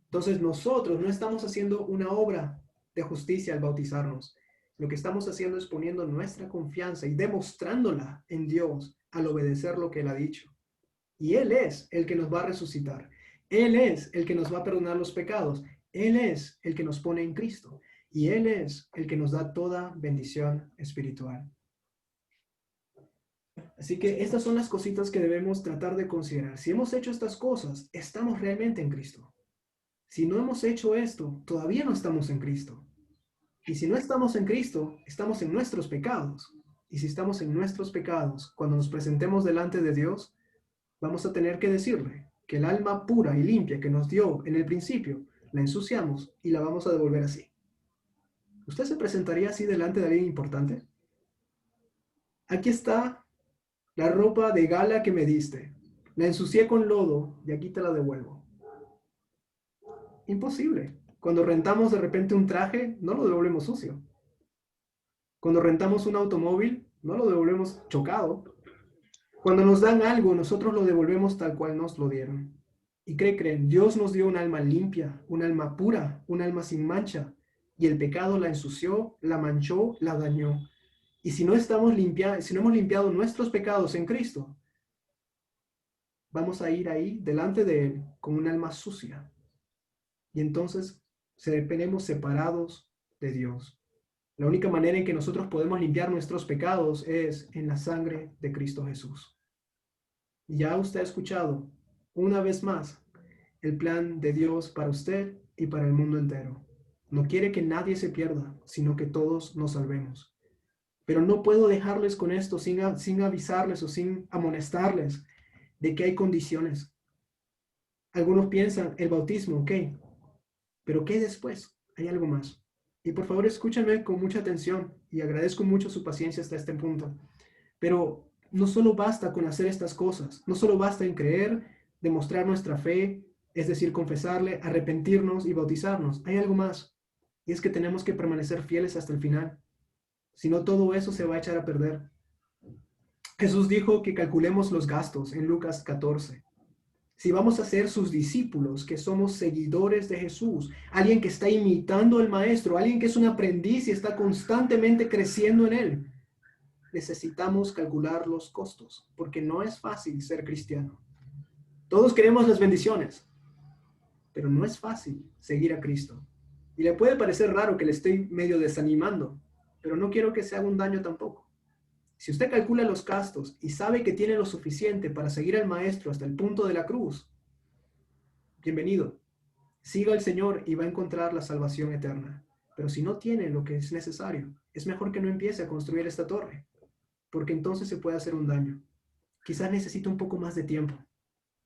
Entonces, nosotros no estamos haciendo una obra de justicia al bautizarnos. Lo que estamos haciendo es poniendo nuestra confianza y demostrándola en Dios al obedecer lo que Él ha dicho. Y Él es el que nos va a resucitar. Él es el que nos va a perdonar los pecados. Él es el que nos pone en Cristo. Y Él es el que nos da toda bendición espiritual. Así que estas son las cositas que debemos tratar de considerar. Si hemos hecho estas cosas, estamos realmente en Cristo. Si no hemos hecho esto, todavía no estamos en Cristo. Y si no estamos en Cristo, estamos en nuestros pecados. Y si estamos en nuestros pecados, cuando nos presentemos delante de Dios, vamos a tener que decirle que el alma pura y limpia que nos dio en el principio, la ensuciamos y la vamos a devolver así. ¿Usted se presentaría así delante de alguien importante? Aquí está la ropa de gala que me diste. La ensucié con lodo y aquí te la devuelvo. Imposible. Cuando rentamos de repente un traje, no lo devolvemos sucio. Cuando rentamos un automóvil, no lo devolvemos chocado. Cuando nos dan algo, nosotros lo devolvemos tal cual nos lo dieron. Y creen, Dios nos dio un alma limpia, un alma pura, un alma sin mancha. Y el pecado la ensució, la manchó, la dañó. Y si no hemos limpiado nuestros pecados en Cristo, vamos a ir ahí delante de Él con un alma sucia. Y entonces seremos separados de Dios. La única manera en que nosotros podemos limpiar nuestros pecados es en la sangre de Cristo Jesús. Y ya usted ha escuchado una vez más el plan de Dios para usted y para el mundo entero. No quiere que nadie se pierda, sino que todos nos salvemos. Pero no puedo dejarles con esto sin avisarles o sin amonestarles de que hay condiciones. Algunos piensan, el bautismo, ok, pero ¿qué después? Hay algo más. Y por favor, escúchenme con mucha atención y agradezco mucho su paciencia hasta este punto. Pero no solo basta con hacer estas cosas, no solo basta en creer, demostrar nuestra fe, es decir, confesarle, arrepentirnos y bautizarnos. Hay algo más, y es que tenemos que permanecer fieles hasta el final. Si no, todo eso se va a echar a perder. Jesús dijo que calculemos los gastos en Lucas 14. Si vamos a ser sus discípulos, que somos seguidores de Jesús, alguien que está imitando al Maestro, alguien que es un aprendiz y está constantemente creciendo en Él, necesitamos calcular los costos, porque no es fácil ser cristiano. Todos queremos las bendiciones, pero no es fácil seguir a Cristo. Y le puede parecer raro que le estoy medio desanimando, pero no quiero que se haga un daño tampoco. Si usted calcula los gastos y sabe que tiene lo suficiente para seguir al Maestro hasta el punto de la cruz, bienvenido. Siga al Señor y va a encontrar la salvación eterna. Pero si no tiene lo que es necesario, es mejor que no empiece a construir esta torre, porque entonces se puede hacer un daño. Quizás necesite un poco más de tiempo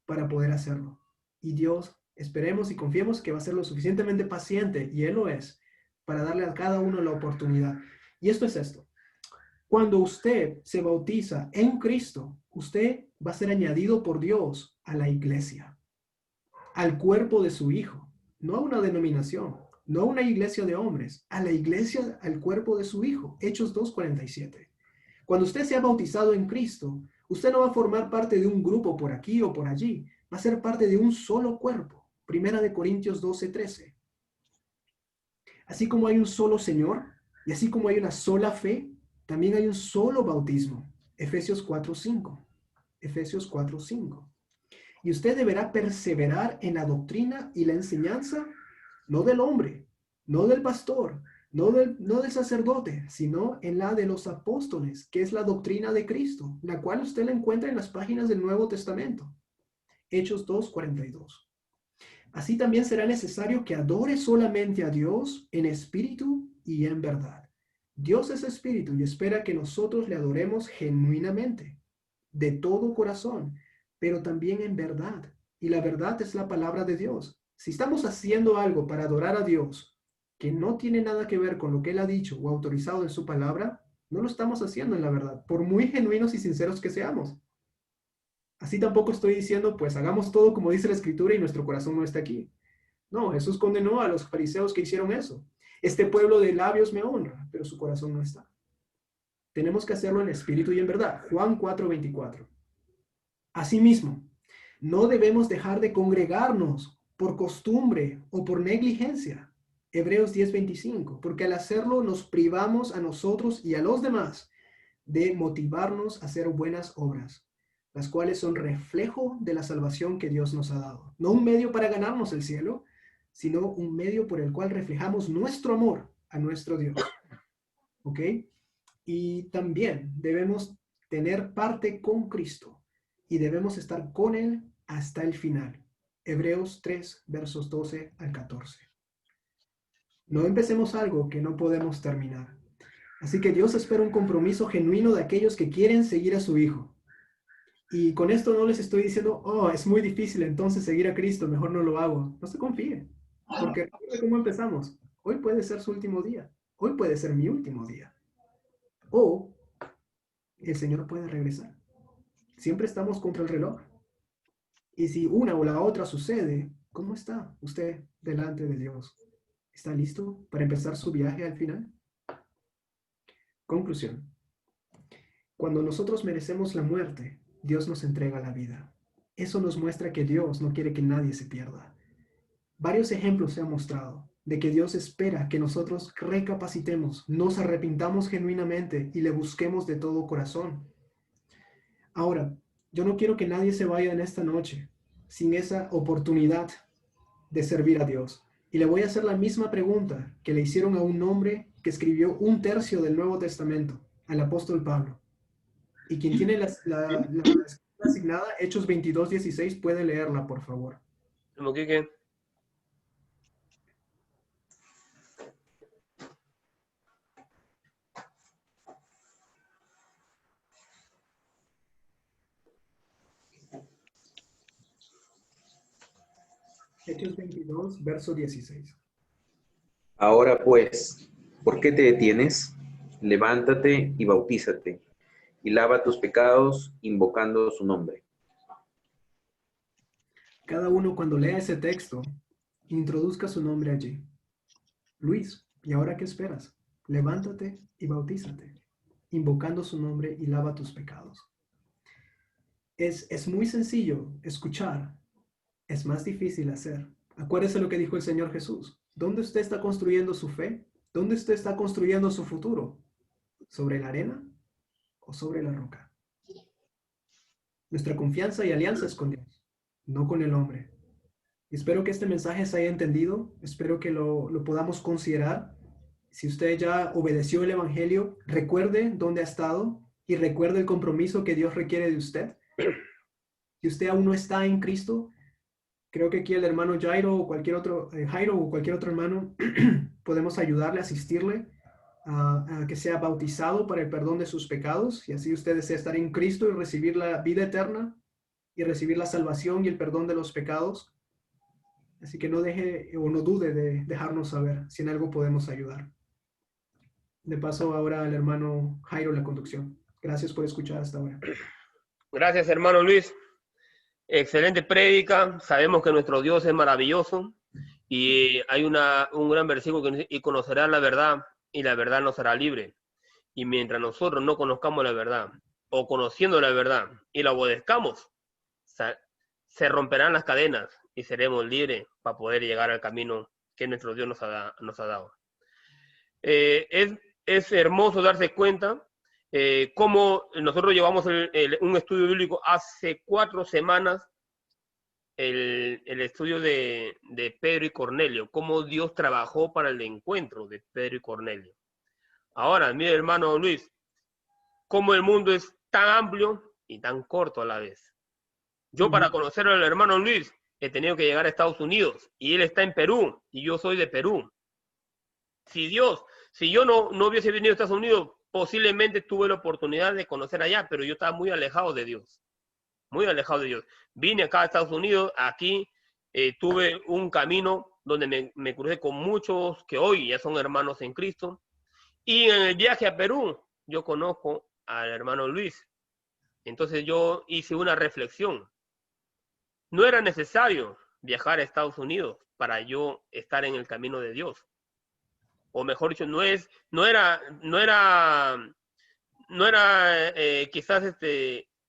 para poder hacerlo. Y Dios, esperemos y confiemos que va a ser lo suficientemente paciente, y Él lo es, para darle a cada uno la oportunidad. Y esto es esto. Cuando usted se bautiza en Cristo, usted va a ser añadido por Dios a la iglesia, al cuerpo de su Hijo, no a una denominación, no a una iglesia de hombres, a la iglesia, al cuerpo de su Hijo. Hechos 2:47. Cuando usted se ha bautizado en Cristo, usted no va a formar parte de un grupo por aquí o por allí, va a ser parte de un solo cuerpo. Primera de Corintios 12:13. Así como hay un solo Señor y así como hay una sola fe, también hay un solo bautismo. Efesios 4:5. Efesios 4:5. Y usted deberá perseverar en la doctrina y la enseñanza, no del hombre, no del pastor, no del sacerdote, sino en la de los apóstoles, que es la doctrina de Cristo, la cual usted la encuentra en las páginas del Nuevo Testamento. Hechos 2:42. Así también será necesario que adore solamente a Dios en espíritu y en verdad. Dios es espíritu y espera que nosotros le adoremos genuinamente, de todo corazón, pero también en verdad. Y la verdad es la palabra de Dios. Si estamos haciendo algo para adorar a Dios que no tiene nada que ver con lo que Él ha dicho o autorizado en su palabra, no lo estamos haciendo en la verdad, por muy genuinos y sinceros que seamos. Así tampoco estoy diciendo, pues hagamos todo como dice la Escritura y nuestro corazón no está aquí. No, Jesús condenó a los fariseos que hicieron eso. Este pueblo de labios me honra, pero su corazón no está. Tenemos que hacerlo en espíritu y en verdad. Juan 4:24. Asimismo, no debemos dejar de congregarnos por costumbre o por negligencia. Hebreos 10:25. Porque al hacerlo nos privamos a nosotros y a los demás de motivarnos a hacer buenas obras, las cuales son reflejo de la salvación que Dios nos ha dado. No un medio para ganarnos el cielo, sino un medio por el cual reflejamos nuestro amor a nuestro Dios. ¿Ok? Y también debemos tener parte con Cristo y debemos estar con Él hasta el final. Hebreos 3, versos 12 al 14. No empecemos algo que no podemos terminar. Así que Dios espera un compromiso genuino de aquellos que quieren seguir a su Hijo. Y con esto no les estoy diciendo, oh, es muy difícil entonces seguir a Cristo, mejor no lo hago. No se confíen. Porque ¿cómo empezamos? Hoy puede ser su último día. Hoy puede ser mi último día. O el Señor puede regresar. Siempre estamos contra el reloj. Y si una o la otra sucede, ¿cómo está usted delante de Dios? ¿Está listo para empezar su viaje al final? Conclusión. Cuando nosotros merecemos la muerte, Dios nos entrega la vida. Eso nos muestra que Dios no quiere que nadie se pierda. Varios ejemplos se han mostrado de que Dios espera que nosotros recapacitemos, nos arrepintamos genuinamente y le busquemos de todo corazón. Ahora, yo no quiero que nadie se vaya en esta noche sin esa oportunidad de servir a Dios. Y le voy a hacer la misma pregunta que le hicieron a un hombre que escribió 1/3 del Nuevo Testamento, al apóstol Pablo. Y quien tiene la asignada, Hechos 22:16, puede leerla, por favor. ¿Cómo que? Hechos 22, verso 16. Ahora pues, ¿por qué te detienes? Levántate y bautízate, y lava tus pecados invocando su nombre. Cada uno cuando lea ese texto, introduzca su nombre allí. Luis, ¿y ahora qué esperas? Levántate y bautízate, invocando su nombre y lava tus pecados. Es muy sencillo escuchar, es más difícil hacer. Acuérdese lo que dijo el Señor Jesús. ¿Dónde usted está construyendo su fe? ¿Dónde usted está construyendo su futuro? ¿Sobre la arena o sobre la roca? Nuestra confianza y alianza es con Dios. no con el hombre. Espero que este mensaje se haya entendido, espero que lo podamos considerar. Si usted ya obedeció el Evangelio, recuerde dónde ha estado y recuerde el compromiso que Dios requiere de usted. Si usted aún no está en Cristo, creo que aquí el hermano Jairo o cualquier otro, hermano, podemos ayudarle, asistirle a que sea bautizado para el perdón de sus pecados, y así usted desea estar en Cristo y recibir la vida eterna y recibir la salvación y el perdón de los pecados. Así que no deje o no dude de dejarnos saber si en algo podemos ayudar. Le paso ahora al hermano Jairo la conducción. Gracias por escuchar hasta ahora. Gracias, hermano Luis. Excelente prédica. Sabemos que nuestro Dios es maravilloso y hay un gran versículo que dice: y conocerá la verdad y la verdad nos hará libre. Y mientras nosotros no conozcamos la verdad o conociendo la verdad y la obedezcamos, se romperán las cadenas y seremos libres para poder llegar al camino que nuestro Dios nos ha dado. Es hermoso darse cuenta cómo nosotros llevamos un estudio bíblico hace 4 semanas, el estudio de Pedro y Cornelio, cómo Dios trabajó para el encuentro de Pedro y Cornelio. Ahora, mire, hermano Luis, cómo el mundo es tan amplio y tan corto a la vez. Yo, para conocer al hermano Luis, he tenido que llegar a Estados Unidos y él está en Perú y yo soy de Perú. Si yo no hubiese venido a Estados Unidos, posiblemente tuve la oportunidad de conocer allá, pero yo estaba muy alejado de Dios. Muy alejado de Dios. Vine acá a Estados Unidos, aquí tuve un camino donde me crucé con muchos que hoy ya son hermanos en Cristo. Y en el viaje a Perú, yo conozco al hermano Luis. Entonces yo hice una reflexión. No era necesario viajar a Estados Unidos para yo estar en el camino de Dios. O mejor dicho, no era quizás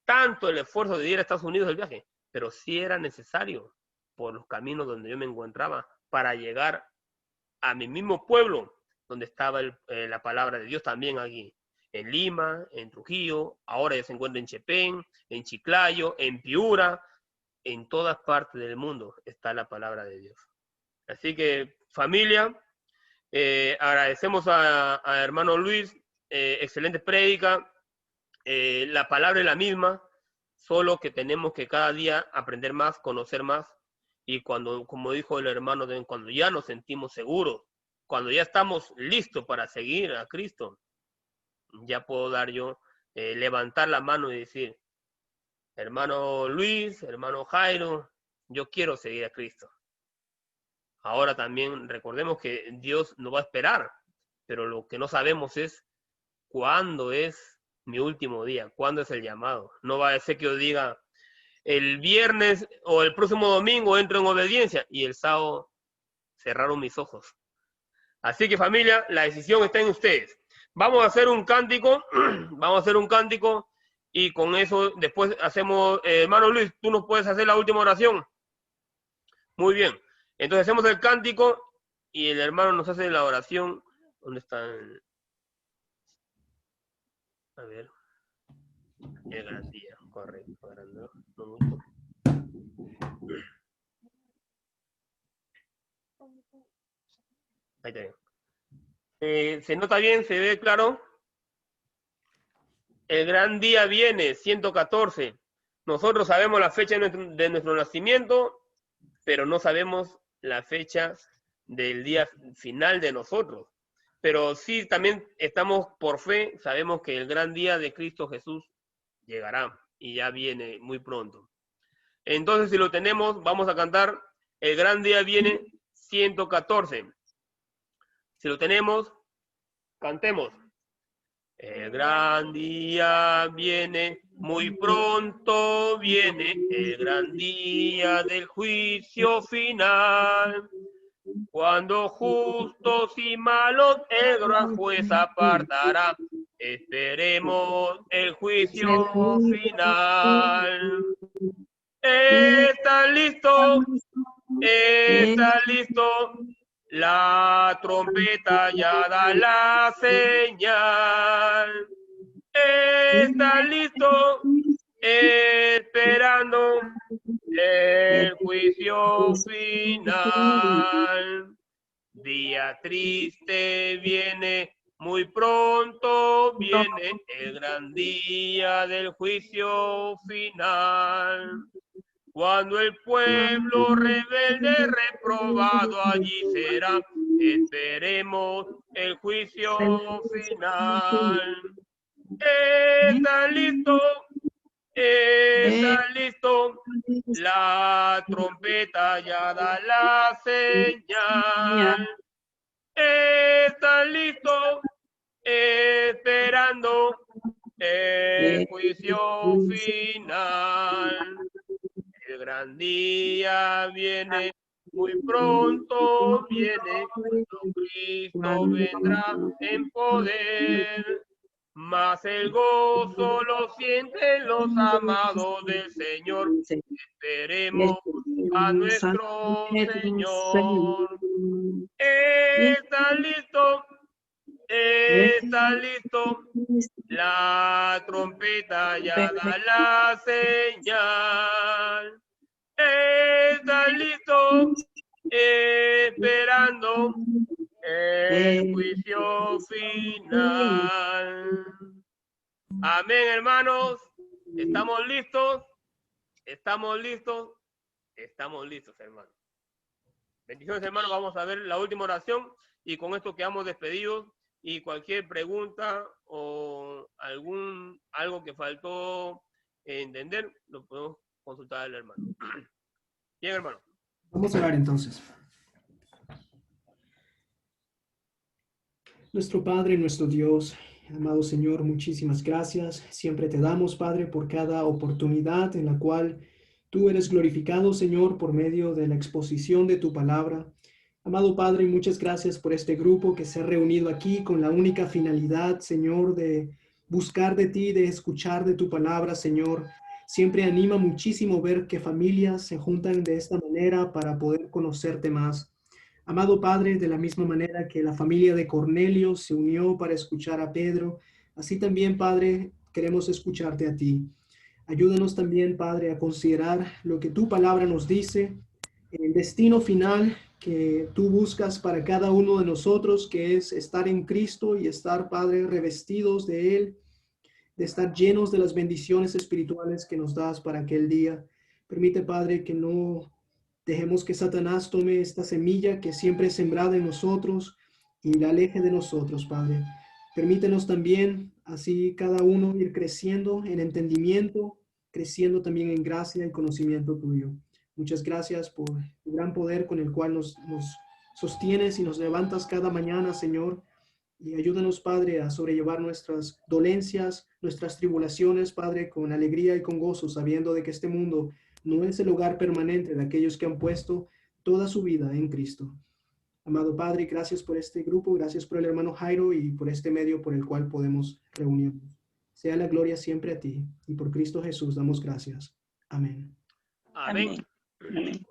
tanto el esfuerzo de ir a Estados Unidos el viaje, pero sí era necesario por los caminos donde yo me encontraba para llegar a mi mismo pueblo, donde estaba la palabra de Dios también aquí, en Lima, en Trujillo, ahora ya se encuentra en Chepén, en Chiclayo, en Piura, en todas partes del mundo está la palabra de Dios. Así que, familia, agradecemos a hermano Luis, excelente prédica, la palabra es la misma, solo que tenemos que cada día aprender más, conocer más, y cuando, como dijo el hermano, cuando ya nos sentimos seguros, cuando ya estamos listos para seguir a Cristo, ya puedo dar yo, levantar la mano y decir: hermano Luis, hermano Jairo, yo quiero seguir a Cristo. Ahora también recordemos que Dios nos va a esperar, pero lo que no sabemos es cuándo es mi último día, cuándo es el llamado. No va a ser que yo diga: el viernes o el próximo domingo entro en obediencia y el sábado cerraron mis ojos. Así que, familia, la decisión está en ustedes. Vamos a hacer un cántico, y con eso después hacemos, hermano Luis, tú nos puedes hacer la última oración. Muy bien. Entonces hacemos el cántico y el hermano nos hace la oración. ¿Dónde está? A ver. Qué gran día. Correcto. No mucho. Ahí está bien. ¿Se nota bien? ¿Se ve claro? El gran día viene, 114. Nosotros sabemos la fecha de nuestro nacimiento, pero no sabemos la fecha del día final de nosotros. Pero sí, también estamos por fe, sabemos que el gran día de Cristo Jesús llegará y ya viene muy pronto. Entonces, si lo tenemos, vamos a cantar El gran día viene, 114. Si lo tenemos, cantemos. El gran día viene, muy pronto viene, el gran día del juicio final. Cuando justos y malos el gran juez apartará, esperemos el juicio final. ¿Está listo? ¿Está listo? La trompeta ya da la señal. Está listo, esperando el juicio final. Día triste viene, muy pronto viene el gran día del juicio final. Cuando el pueblo rebelde reprobado allí será, esperemos el juicio final. ¿Está listo? ¿Está listo? La trompeta ya da la señal. ¿Está listo? Esperando el juicio final. El gran día viene, muy pronto viene, cuando Cristo vendrá en poder. Mas el gozo lo sienten los amados del Señor. Esperemos a nuestro Señor. ¿Está listo? ¿Está listo? La trompeta ya da la señal. ¿Está listo? Esperando el juicio final. Amén, hermanos. ¿Estamos listos? ¿Estamos listos? Estamos listos, hermanos. Bendiciones, hermanos. Vamos a ver la última oración y con esto quedamos despedidos. Y cualquier pregunta o algo que faltó entender, lo podemos consultar al hermano. Bien, hermano. Vamos a orar entonces. Nuestro Padre, nuestro Dios, amado Señor, muchísimas gracias. Siempre te damos, Padre, por cada oportunidad en la cual tú eres glorificado, Señor, por medio de la exposición de tu palabra. Amado Padre, muchas gracias por este grupo que se ha reunido aquí con la única finalidad, Señor, de buscar de ti, de escuchar de tu palabra, Señor. Siempre anima muchísimo ver que familias se juntan de esta manera para poder conocerte más. Amado Padre, de la misma manera que la familia de Cornelio se unió para escuchar a Pedro, así también, Padre, queremos escucharte a ti. Ayúdanos también, Padre, a considerar lo que tu palabra nos dice, el destino final que tú buscas para cada uno de nosotros, que es estar en Cristo y estar, Padre, revestidos de Él, de estar llenos de las bendiciones espirituales que nos das para aquel día. Permite, Padre, que no dejemos que Satanás tome esta semilla que siempre es sembrada en nosotros y la aleje de nosotros, Padre. Permítenos también, así cada uno, ir creciendo en entendimiento, creciendo también en gracia y conocimiento tuyo. Muchas gracias por tu gran poder con el cual nos sostienes y nos levantas cada mañana, Señor. Y ayúdanos, Padre, a sobrellevar nuestras dolencias, nuestras tribulaciones, Padre, con alegría y con gozo, sabiendo de que este mundo no es el hogar permanente de aquellos que han puesto toda su vida en Cristo. Amado Padre, gracias por este grupo, gracias por el hermano Jairo y por este medio por el cual podemos reunirnos. Sea la gloria siempre a ti y por Cristo Jesús damos gracias. Amén. Amén. Amén.